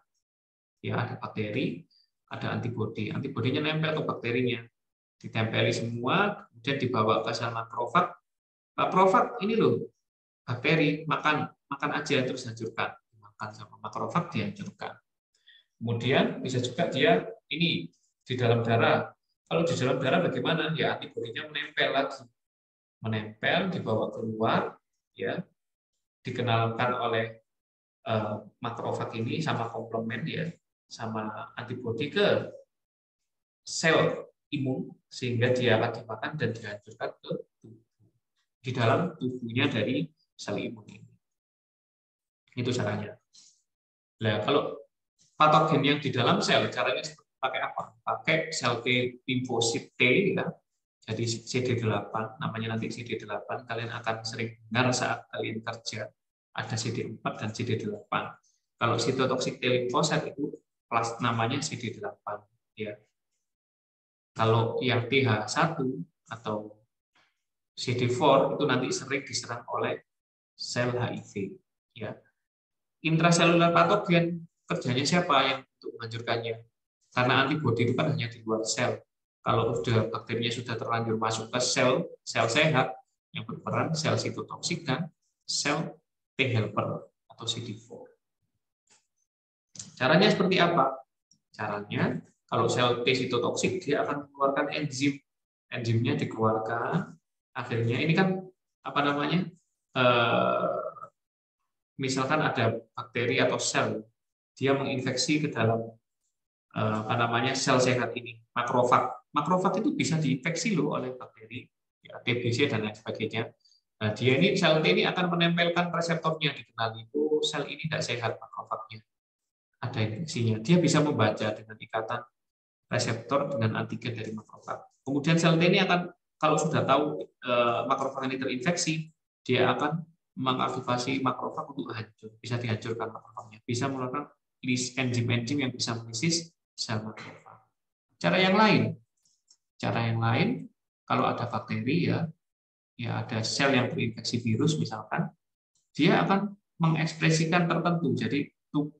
Speaker 1: Ya, ada bakteri, ada antibodi. Antibodinya nempel ke bakterinya, ditempeli semua, kemudian dibawa ke sel makrofag. Makrofag ini loh, bakteri makan aja terus hancurkan, dimakan sama makrofag dihancurkan. Kemudian bisa juga dia ini di dalam darah. Kalau di dalam darah bagaimana? Ya antibodinya menempel lagi. menempel, dibawa keluar, ya, dikenalkan oleh makrofag ini sama komplement, ya, sama antibodi ke sel imun, sehingga dia akan dimakan dan dihancurkan ke tubuh, di dalam tubuhnya dari sel imun ini. Itu caranya. Nah, kalau patogen yang di dalam sel, caranya pakai apa? Pakai sel T limfosit T, ya. Jadi CD8, namanya nanti CD8, kalian akan sering dengar saat kalian kerja, ada CD4 dan CD8. Kalau sitotoksik T limfosit itu namanya CD8. Ya. Kalau yang TH1 atau CD4 itu nanti sering diserang oleh sel HIV. Ya. Intraselular patogen, kerjanya siapa yang untuk menghancurkannya? Karena antibodi itu kan hanya di luar sel. Kalau bakterinya sudah terlanjur masuk ke sel sehat, yang berperan sel sitotoksik dan sel T helper atau CD4. Caranya seperti apa? Caranya, kalau sel T sitotoksik, dia akan mengeluarkan enzim. Enzimnya dikeluarkan, akhirnya ini kan apa namanya? Misalkan ada bakteri atau sel, dia menginfeksi ke dalam apa namanya sel sehat ini, makrofag. Makrofag itu bisa diinfeksi loh oleh bakteri, ya, TBC dan lain sebagainya. Nah, dia ini sel T ini akan menempelkan reseptornya, dikenali itu sel ini tidak sehat makrofagnya, ada infeksinya. Dia bisa membaca dengan ikatan reseptor dengan antigen dari makrofag. Kemudian sel T ini akan, kalau sudah tahu makrofag ini terinfeksi, dia akan mengaktifasi makrofag untuk hancur, bisa dihancurkan makrofagnya, bisa melakukan enzim-enzim yang bisa melisis sel makrofag. Cara yang lain, kalau ada bakteri, ya ada sel yang terinfeksi virus misalkan, dia akan mengekspresikan tertentu. Jadi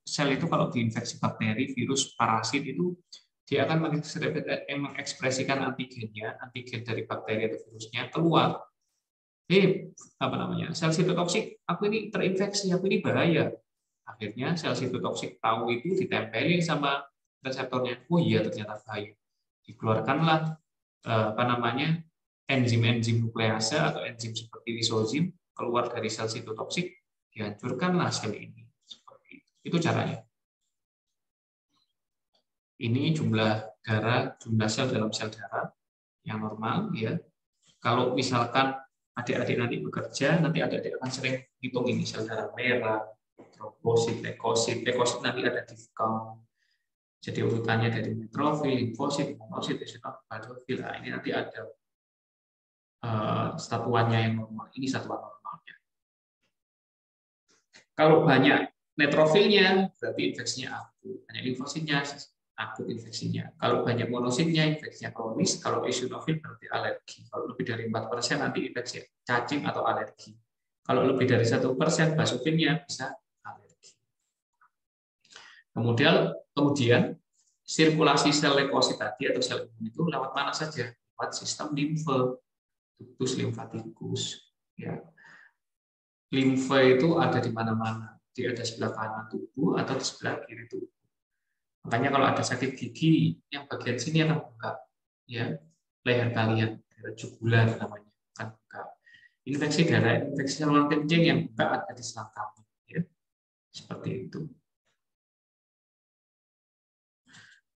Speaker 1: sel itu kalau diinfeksi bakteri, virus, parasit itu dia akan mengekspresikan antigennya, antigen dari bakteri atau virusnya keluar. Apa namanya? Sel sitotoksik, aku ini terinfeksi, aku ini bahaya. Akhirnya sel sitotoksik tahu itu, ditempelin sama reseptornya. Oh iya, ternyata bahaya. Dikeluarkanlah apa namanya enzim-enzim nuklease atau enzim seperti lisozim keluar dari sel sitotoksik, dihancurkanlah sel ini. Seperti itu. Itu caranya. Ini jumlah darah, jumlah sel dalam sel darah yang normal, ya. Kalau misalkan adik-adik nanti bekerja, nanti adik-adik akan sering hitung ini sel darah merah, trombosit, leukosit. Leukosit nanti ada di count. Jadi urutannya dari neutrofil, limfosit, monosit, eosinofil, basofil. Nah, ini nanti ada satuannya yang normal. Ini satuan normalnya. Kalau banyak neutrofilnya, berarti infeksinya akut. Banyak limfositnya, akut infeksinya. Kalau banyak monositnya, infeksinya kronis. Kalau eosinofil berarti alergi. Kalau lebih dari 4% nanti infeksi cacing atau alergi. Kalau lebih dari 1% basofilnya bisa alergi. Kemudian sirkulasi sel leukosit tadi atau sel imun itu lewat mana saja? Lewat sistem limfe, ductus lymphaticus. Ya. Limfe itu ada di mana-mana. Dia ada sebelah kanan tubuh atau di sebelah kiri tubuh. Makanya kalau ada sakit gigi, yang bagian sini akan buka, ya, leher kalian, daerah jugular namanya, akan buka. Infeksi darah, infeksi saluran kencing yang buka ada di selang kami, ya. Seperti itu.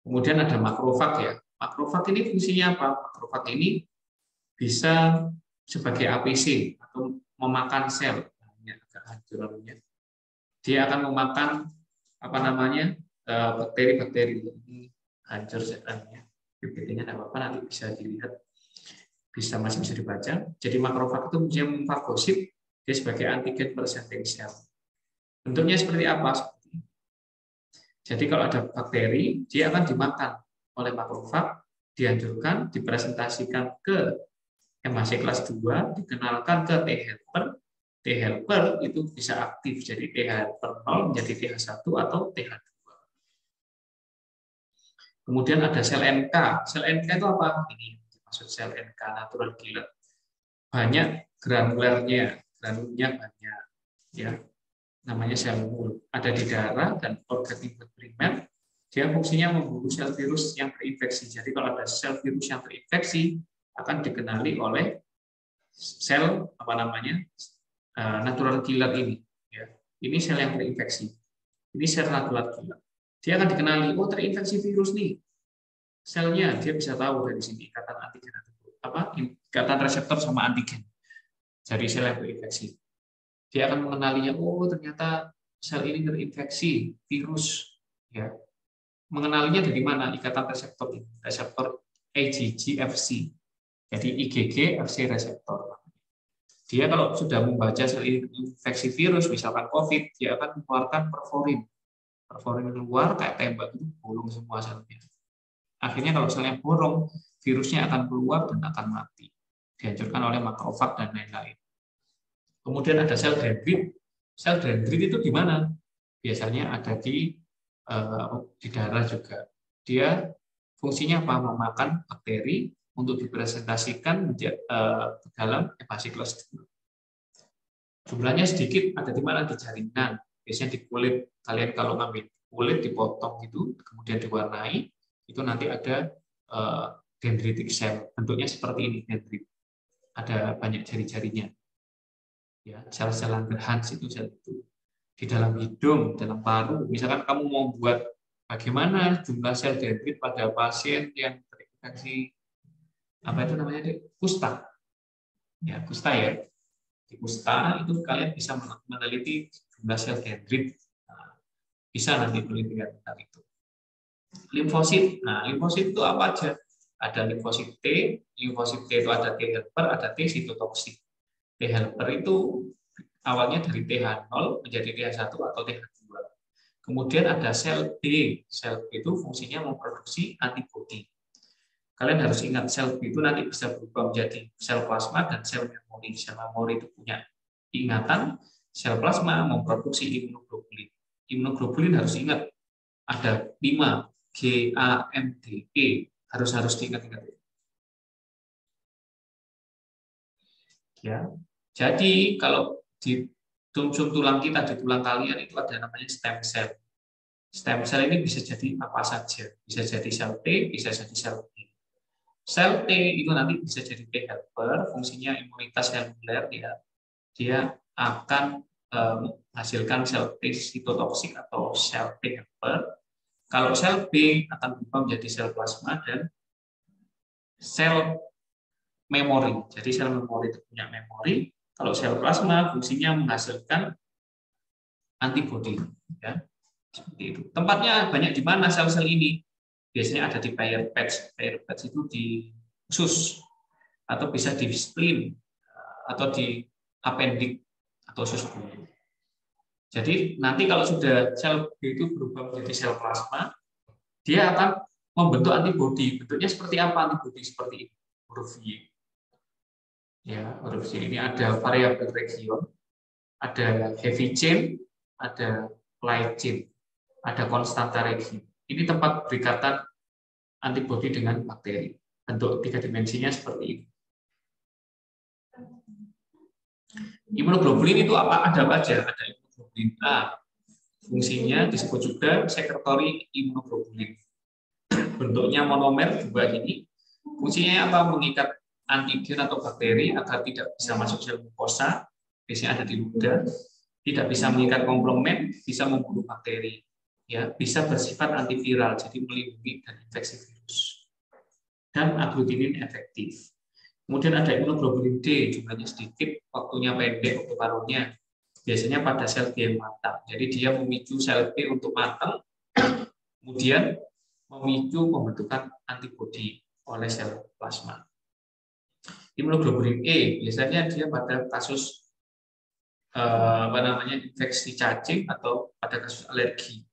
Speaker 1: Kemudian ada makrofag, ya. Makrofag ini fungsinya apa? Makrofag ini bisa sebagai APC atau memakan sel. Agak hancur anunya. Dia akan memakan apa namanya bakteri-bakteri. Ini hancur setannya. PPT-nya tidak apa-apa, nanti bisa dilihat, masih bisa dibaca. Jadi makrofag itu fungsinya memfagosit, dia sebagai antigen presenting sel. Bentuknya seperti apa? Jadi kalau ada bakteri, dia akan dimakan oleh makrofag, dihancurkan, dipresentasikan ke MHC kelas 2, dikenalkan ke T helper. T helper itu bisa aktif, jadi T helper 0 menjadi TH1 atau TH2. Kemudian ada sel NK. Sel NK itu apa? Ini maksud sel NK, natural killer. Banyak granulnya banyak, ya. Namanya sel mul, ada di darah dan organ primer. Dia fungsinya membunuh sel virus yang terinfeksi. Jadi kalau ada sel virus yang terinfeksi akan dikenali oleh sel apa namanya natural killer ini. Ya. Ini sel yang terinfeksi. Ini sel natural killer. Dia akan dikenali, oh terinfeksi virus nih. Selnya dia bisa tahu dari sini ikatan antigen ikatan reseptor sama antigen dari sel yang terinfeksi. Dia akan mengenalinya, oh ternyata sel ini terinfeksi virus. Ya. Mengenalinya dari mana? Ikatan reseptor IgG Fc. Jadi IgG Fc reseptor. Dia kalau sudah membaca sel ini infeksi virus, misalkan COVID, dia akan mengeluarkan perforin. Perforin keluar kayak tembak itu bolong semua selnya. Akhirnya kalau selnya bolong, virusnya akan keluar dan akan mati. Dihancurkan oleh makrofag dan lain-lain. Kemudian ada sel dendrit. Sel dendrit itu di mana? Biasanya ada di darah juga. Dia fungsinya apa? Memakan bakteri untuk dipresentasikan ke dalam hepatocycles. Jumlahnya sedikit, ada di mana? Di jaringan. Biasanya di kulit. Kalian kalau ngambil kulit dipotong gitu, kemudian diwarnai, itu nanti ada dendritic cell. Bentuknya seperti ini, dendrit. Ada banyak jari-jarinya. Ya, sel-sel Langerhans itu sel itu. Di dalam hidung, dalam paru, misalkan kamu mau buat bagaimana jumlah sel dendrit pada pasien yang terinfeksi apa itu namanya, kusta. Ya, kusta ya. Di kusta itu kalian bisa meneliti jumlah sel dendrit. Nah, bisa nanti penelitian tentang itu. Limfosit. Nah, limfosit itu apa aja? Ada limfosit T. Limfosit T itu ada T helper, ada T sitotoksik. T helper itu awalnya dari TH0 menjadi TH1 atau TH2. Kemudian ada sel B. Sel B itu fungsinya memproduksi antibodi. Kalian harus ingat sel B itu nanti bisa berubah menjadi sel plasma dan sel memori. Sel memori itu punya ingatan, sel plasma memproduksi imunoglobulin. Imunoglobulin harus ingat ada 5 GAMDE, harus diingat-ingat. Ya. Jadi kalau di sum-sum tulang kita, di tulang kalian itu ada namanya stem cell. Stem cell ini bisa jadi apa saja. Bisa jadi sel T, bisa jadi sel B. Sel T itu nanti bisa jadi T helper, fungsinya imunitas seluler, dia akan menghasilkan sel T sitotoksik atau sel T helper. Kalau sel B akan berubah menjadi sel plasma dan sel memori. Jadi sel memori itu punya memori. Kalau sel plasma fungsinya menghasilkan antibodi. Ya, seperti itu. Tempatnya banyak di mana sel-sel ini? Biasanya ada di Peyer's patch. Peyer's patch itu di usus, atau bisa di spleen, atau di appendix atau usus bulu. Jadi nanti kalau sudah sel B itu berubah menjadi sel plasma, dia akan membentuk antibodi. Bentuknya seperti apa antibodi? Seperti ini, huruf Y. Ya, huruf Y ini ada variabel region, ada heavy chain, ada light chain, ada konstanta region. Ini tempat berikatan antibodi dengan bakteri. Bentuk 3 dimensinya seperti ini. Imunoglobulin itu ada apa aja? Ada imunoglobulin A. Fungsinya disebut juga sekretori imunoglobulin. Bentuknya monomer 2 ini. Fungsinya apa? Mengikat antigen atau bakteri agar tidak bisa masuk sel mukosa. Biasanya ada di ludah. Tidak bisa mengikat komplement, bisa membunuh bakteri. Ya, bisa bersifat antiviral, jadi melindungi dari infeksi virus. Dan aglutinin efektif. Kemudian ada imunoglobulin D, jumlahnya sedikit, waktunya pendek, waktu paruhnya. Biasanya pada sel B yang matang. Jadi dia memicu sel B untuk matang, kemudian memicu pembentukan antibodi oleh sel plasma. Imunoglobulin E, biasanya dia pada kasus infeksi cacing atau pada kasus alergi.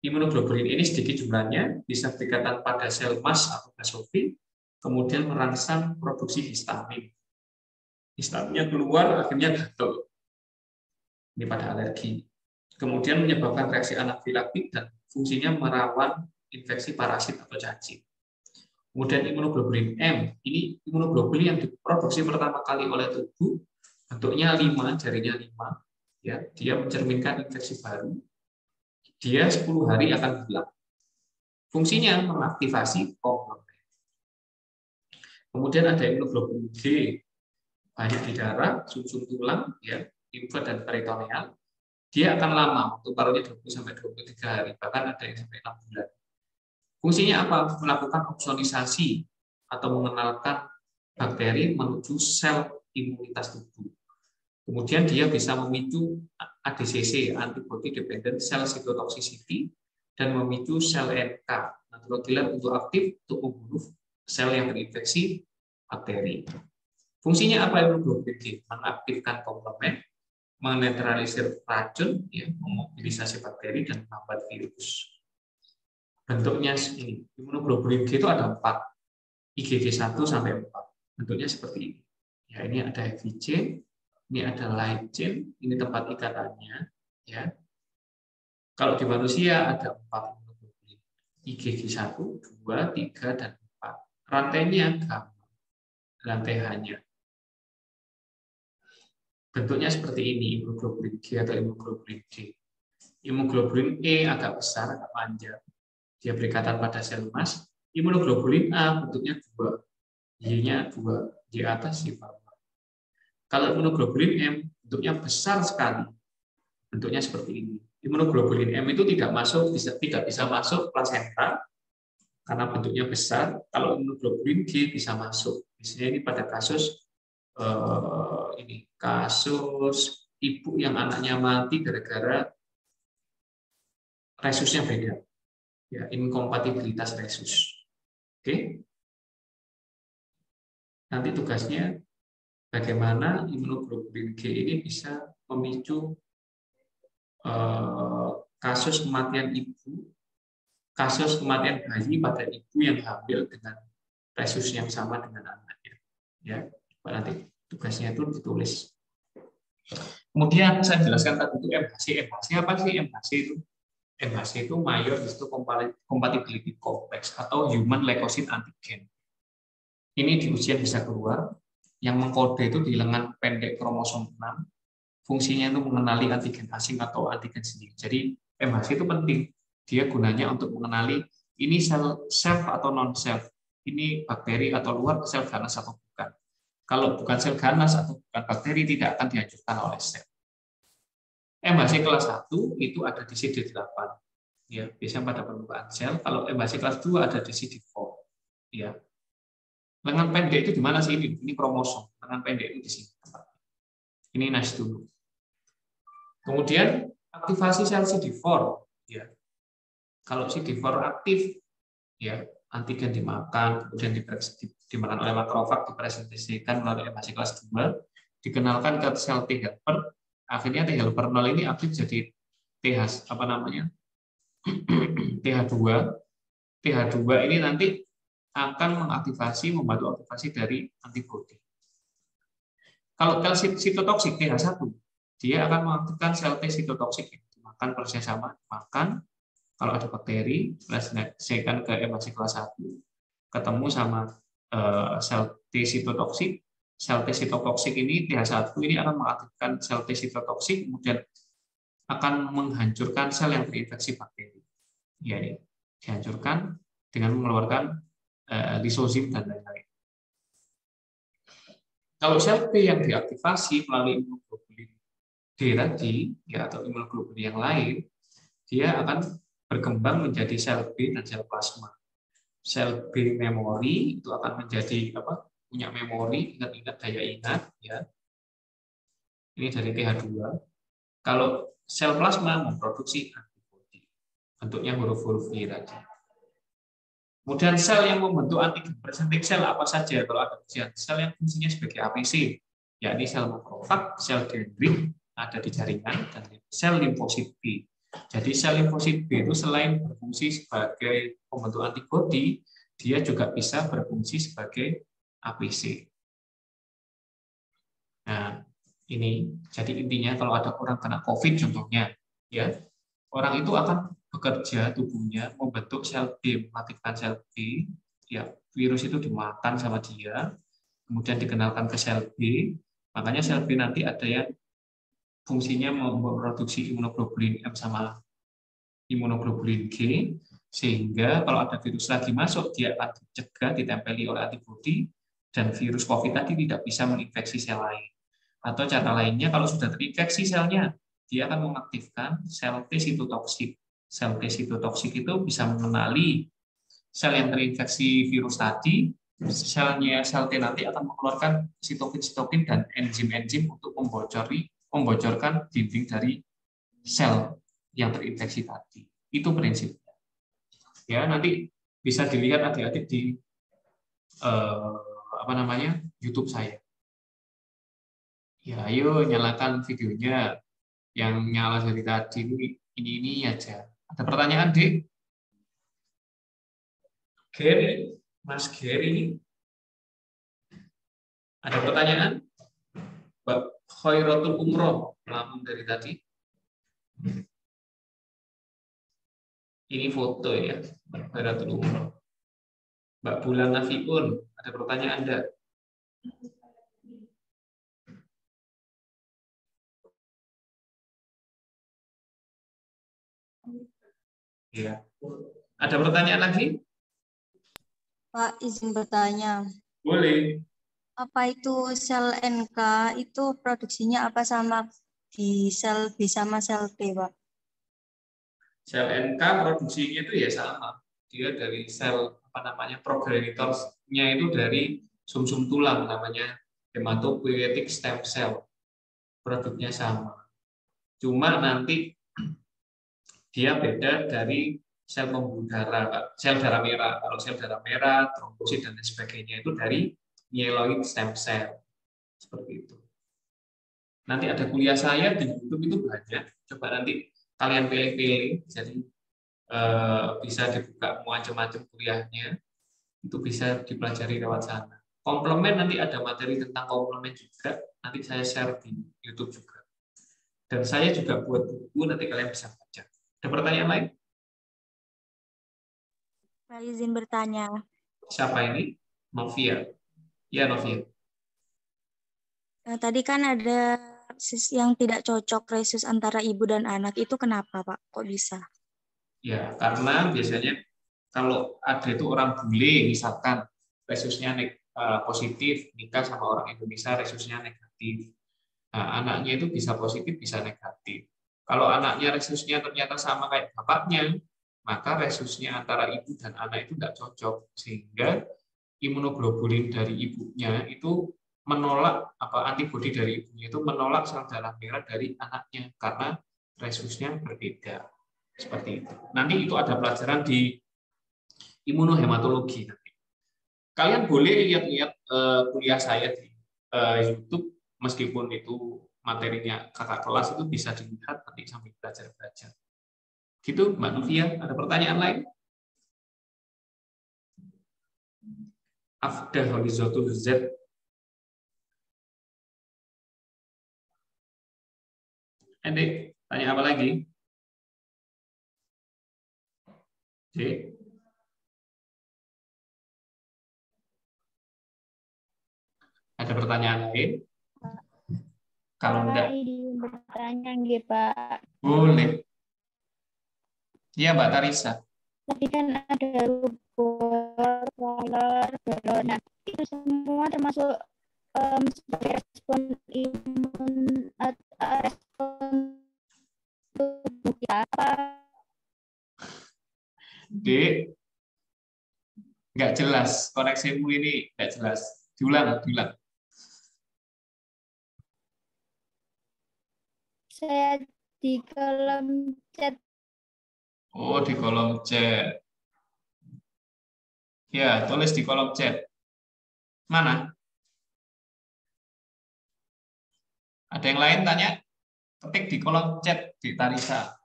Speaker 1: Imunoglobulin ini sedikit jumlahnya, bisa berikatan pada sel mas atau basofil, kemudian merangsang produksi histamin. Histaminnya keluar, akhirnya gatal. Ini pada alergi. Kemudian menyebabkan reaksi anafilaktik dan fungsinya merawan infeksi parasit atau cacing. Kemudian imunoglobulin M, ini imunoglobulin yang diproduksi pertama kali oleh tubuh, bentuknya 5, jarinya 5. Ya, dia mencerminkan infeksi baru. Dia 10 hari akan hilang. Fungsinya mengaktifasi komplement. Kemudian ada imunoglobulin G. banyak di darah, sumsum tulang, ya, limfa dan peritoneal, dia akan lama, waktu paruhnya 20-23 hari, bahkan ada yang sampai 6 bulan. Fungsinya apa? Melakukan opsonisasi atau mengenalkan bakteri menuju sel imunitas tubuh. Kemudian dia bisa memicu ADCC, antibody dependent cell cytotoxicity, dan memicu sel NK, natural killer, untuk aktif untuk membunuh sel yang terinfeksi bakteri. Fungsinya apa imunoglobulin G? Mengaktifkan komplement, menetralisir racun, ya, memobilisasi bakteri, dan menghambat virus. Bentuknya ini, imunoglobulin G itu ada 4, IgG 1 sampai 4. Bentuknya seperti ini. Ya, ini ada heavy chain, ini ada light chain, ini tempat ikatannya, ya. Kalau di manusia ada 4 imunoglobulin, IgG 1, 2, 3, dan 4. Rantainya gamma, rantai hanya. Bentuknya seperti ini, imunoglobulin G atau imunoglobulin D. Imunoglobulin E agak besar, agak panjang. Dia berikatan pada sel emas. Imunoglobulin A bentuknya 2. Y-nya 2, di atas, di bawah. Kalau imunoglobulin M bentuknya besar sekali. Bentuknya seperti ini. Imunoglobulin M itu tidak bisa masuk plasenta karena bentuknya besar. Kalau imunoglobulin G bisa masuk. Misalnya ini pada kasus kasus ibu yang anaknya mati gara-gara resusnya beda, ya, inkompatibilitas resus. Oke, nanti tugasnya bagaimana imunoglobulin G ini bisa memicu kasus kematian bayi pada ibu yang hamil dengan resus yang sama dengan anaknya. Ya, nanti tugasnya itu ditulis. Kemudian saya jelaskan tadi itu MHC. MHC apa sih MHC itu? MHC itu Mayor Histocompatibility Complex atau Human Leukocyte Antigen. Ini di ujian bisa keluar. Yang mengkode itu di lengan pendek kromosom 6. Fungsinya itu mengenali antigen asing atau antigen sendiri. Jadi MHC itu penting. Dia gunanya untuk mengenali ini sel self atau non self. Ini bakteri atau luar, sel ganas atau bukan. Kalau bukan sel ganas atau bukan bakteri, tidak akan dihancurkan oleh sel. MHC kelas 1 itu ada di CD8. Ya, biasanya pada permukaan sel. Kalau MHC kelas 2 ada di CD4. Ya. Lengan pendek itu di mana sih? Ini kromosom. Lengan pendek itu di sini. Ini nice dulu. Kemudian aktivasi sel CD4. Ya. Kalau CD4 aktif, ya, antigen dimakan, kemudian dimakan oleh makrofag, dipresentasikan melalui MHC kelas 2, dikenalkan ke sel T helper, akhirnya T helper 0 ini aktif jadi TH2. TH2 ini nanti akan membantu aktivasi dari antibodi. Kalau sel sitotoksik TH1, dia akan mengaktifkan sel T sitotoksik, dimakan prosesnya sama, makan. Kalau ada bakteri, selesaikan ke MHC kelas 1, ketemu sama sel T sitotoksik. Sel T sitotoksik ini, TH1 ini akan mengaktifkan sel T sitotoksik, kemudian akan menghancurkan sel yang terinfeksi bakteri. Ya, ini dihancurkan dengan mengeluarkan lisozim dan lain-lain. Kalau sel T yang diaktifasi melalui imunoglobulin D tadi, ya, atau imunoglobulin yang lain, dia akan berkembang menjadi sel B dan sel plasma. Sel B memori itu akan menjadi punya memori, ingat-ingat, daya ingat, ya. Ini dari TH2. Kalau sel plasma memproduksi antibodi. Bentuknya huruf-huruf I tadi. Kemudian sel yang membentuk antigen presenting sel apa saja kalau ada ujian? Sel yang fungsinya sebagai APC, yakni sel makrofag, sel dendrit ada di jaringan, dan sel limfosit B. Jadi sel limfosit B itu selain berfungsi sebagai pembentuk antibodi, dia juga bisa berfungsi sebagai APC. Nah, ini jadi intinya kalau ada orang kena COVID contohnya, ya, orang itu akan bekerja tubuhnya membentuk sel B, mematikan sel B, ya, virus itu dimakan sama dia, kemudian dikenalkan ke sel B, makanya sel B nanti ada yang fungsinya memproduksi imunoglobulin M sama imunoglobulin G, sehingga kalau ada virus lagi masuk, dia akan dicegah, ditempeli oleh antibodi, Dan virus COVID tadi tidak bisa menginfeksi sel lain. Atau cara lainnya, kalau sudah terinfeksi selnya, dia akan mengaktifkan sel T sitotoksik. Sel T sitotoksik itu bisa mengenali sel yang terinfeksi virus tadi, sel T nanti akan mengeluarkan sitokin dan enzim-enzim untuk membocorkan dinding dari sel yang terinfeksi tadi. Itu prinsipnya. Ya, nanti bisa dilihat adik-adik di YouTube saya. Ya, ayo nyalakan videonya. Yang nyala dari tadi ini aja. Ada pertanyaan, Dik? Gary, Mas Gary, ada pertanyaan? Mbak Khairatul Umroh, lamun dari tadi. Ini foto ya, Mbak Khairatul Umroh. Mbak Bulan Nafiun, ada pertanyaan Anda? Ya. Ada pertanyaan lagi?
Speaker 4: Pak, izin bertanya.
Speaker 1: Boleh.
Speaker 4: Apa itu sel NK itu produksinya apa sama di sel B sama sel T, Pak?
Speaker 1: Sel NK produksinya itu ya sama. Dia dari sel progenitornya itu dari sumsum tulang, namanya hematopoietic stem cell. Produknya sama. Cuma nanti dia beda dari sel pembuluh darah, sel darah merah. Kalau sel darah merah, trombosit dan lain sebagainya itu dari myeloid stem cell. Seperti itu. Nanti ada kuliah saya di YouTube itu banyak. Coba nanti kalian pilih-pilih, jadi bisa dibuka macam-macam kuliahnya. Itu bisa dipelajari lewat sana. Komplement nanti ada materi tentang komplement juga. Nanti saya share di YouTube juga. Dan saya juga buat buku, nanti kalian bisa baca. Ada pertanyaan lain?
Speaker 4: Pak, izin bertanya.
Speaker 1: Siapa ini? Novia. Ya, Novia.
Speaker 4: Nah, tadi kan ada yang tidak cocok resus antara ibu dan anak. Itu kenapa, Pak? Kok bisa?
Speaker 1: Ya, karena biasanya kalau ada itu orang bule, misalkan resusnya positif, nikah sama orang Indonesia resusnya negatif. Nah, anaknya itu bisa positif, bisa negatif. Kalau anaknya resusnya ternyata sama kayak bapaknya, maka resusnya antara ibu dan anak itu tidak cocok, sehingga imunoglobulin dari ibunya itu menolak antibodi dari ibunya itu menolak sel darah merah dari anaknya karena resusnya berbeda. Seperti itu. Nanti itu ada pelajaran di imunohematologi. Kalian boleh lihat-lihat kuliah saya di YouTube, meskipun itu materinya kakak kelas, itu bisa dilihat nanti sambil belajar-belajar. Gitu, Mbak Novia. Ada pertanyaan lain? Afdah Horizotul Z. Ende, tanya apa lagi? Oke. Ada pertanyaan lain? Kalau enggak,
Speaker 5: izin bertanya nggih, Pak.
Speaker 1: boleh. Iya, Mbak Tarisa.
Speaker 5: Tadi kan ada rubor, roller, nah itu semua termasuk sebagai respon imun respon tubuh kita apa?
Speaker 1: Dek, nggak jelas. Koneksimu ini nggak jelas. Diulang.
Speaker 5: Saya di kolom chat.
Speaker 1: Oh, di kolom chat. Ya, tulis di kolom chat. Mana? Ada yang lain tanya? Ketik di kolom chat di Tarisa.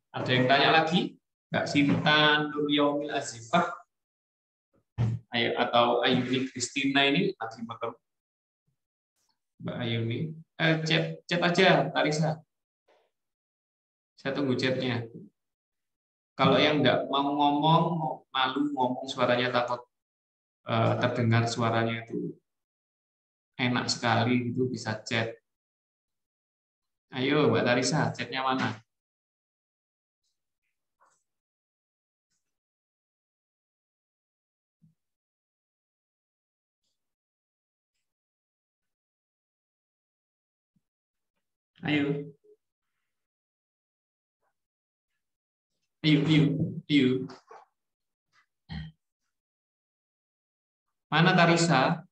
Speaker 1: Ada yang tanya lagi? Nggak Sinta Nuryaumil Azifah atau Ayuni Kristina ini lagi makan. Mbak Ayuni. Chat aja, Tarisa. Saya tunggu chatnya. Kalau yang nggak mau ngomong, malu ngomong, suaranya takut terdengar suaranya itu enak sekali, itu bisa chat. Ayo, Mbak Tarisa, chatnya mana? Ayo. Ayo. Mana Tarisa?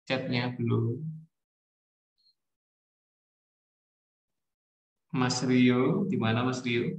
Speaker 1: Chatnya belum. Mas Rio, di mana Mas Rio?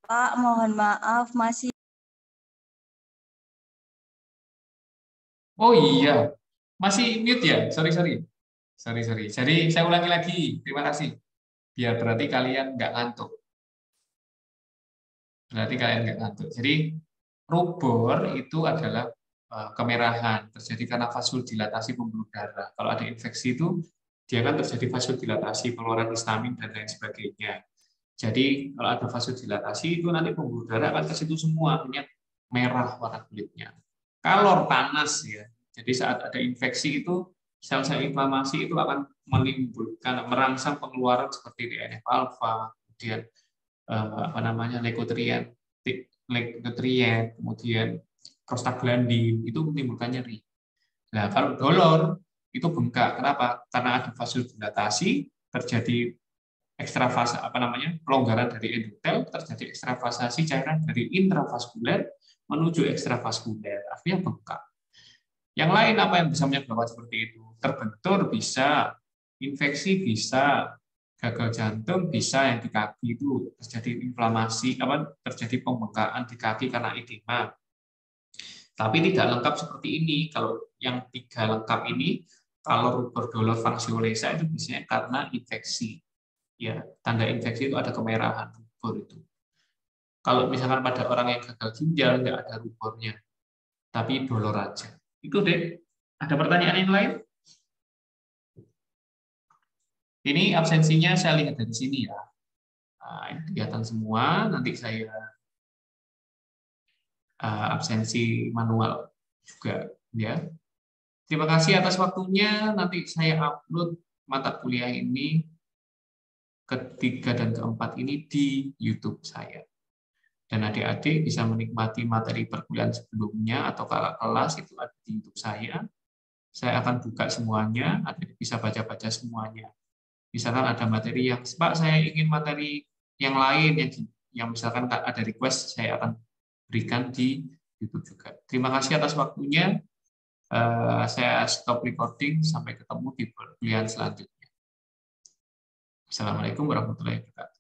Speaker 4: Pak, mohon maaf masih.
Speaker 1: Oh iya, masih mute ya? Sorry. Jadi saya ulangi lagi. Terima kasih. Biar berarti kalian nggak ngantuk. Jadi rubor itu adalah kemerahan terjadi karena vasodilatasi pembuluh darah. Kalau ada infeksi itu dia kan terjadi vasodilatasi, pengeluaran histamin dan lain sebagainya. Jadi kalau ada vasodilatasi itu nanti pembuluh darah akan ke situ semua, artinya merah warna kulitnya. Kalau panas ya, jadi saat ada infeksi itu sel-sel inflamasi itu akan menimbulkan merangsang pengeluaran seperti TNF alfa, kemudian leukotrien, kemudian prostaglandin itu menimbulkan nyeri. Nah, kalau dolor itu bengkak. Kenapa? Karena ada vasodilatasi, terjadi pelonggaran dari endotel, terjadi ekstravasasi cairan dari intravaskuler menuju ekstravaskuler, artinya bengkak. Yang lain apa yang bisa menyebabkan seperti itu? Terbentur bisa, infeksi bisa, gagal jantung bisa, yang di kaki itu terjadi inflamasi, terjadi pembengkakan di kaki karena edema. Tapi tidak lengkap seperti ini. Kalau yang 3 lengkap ini, kalau rubor dolor fanciolesa itu biasanya karena infeksi. Ya, tanda infeksi itu ada kemerahan rubor itu. Kalau misalkan pada orang yang gagal ginjal nggak ada rubornya, tapi dolor aja. Itu deh. Ada pertanyaan yang lain? Ini absensinya saya lihat dari sini ya. Nah, ini kelihatan semua. Nanti saya absensi manual juga ya. Terima kasih atas waktunya. Nanti saya upload mata kuliah ini ketiga dan keempat ini di YouTube saya. Dan adik-adik bisa menikmati materi perkuliahan sebelumnya atau kakak kelas itu ada di YouTube saya. Saya akan buka semuanya, adik bisa baca-baca semuanya. Misalkan ada materi yang, Pak, saya ingin materi yang lain, yang misalkan ada request, saya akan berikan di YouTube juga. Terima kasih atas waktunya. Saya stop recording, sampai ketemu di perkuliahan selanjutnya. Assalamualaikum warahmatullahi wabarakatuh.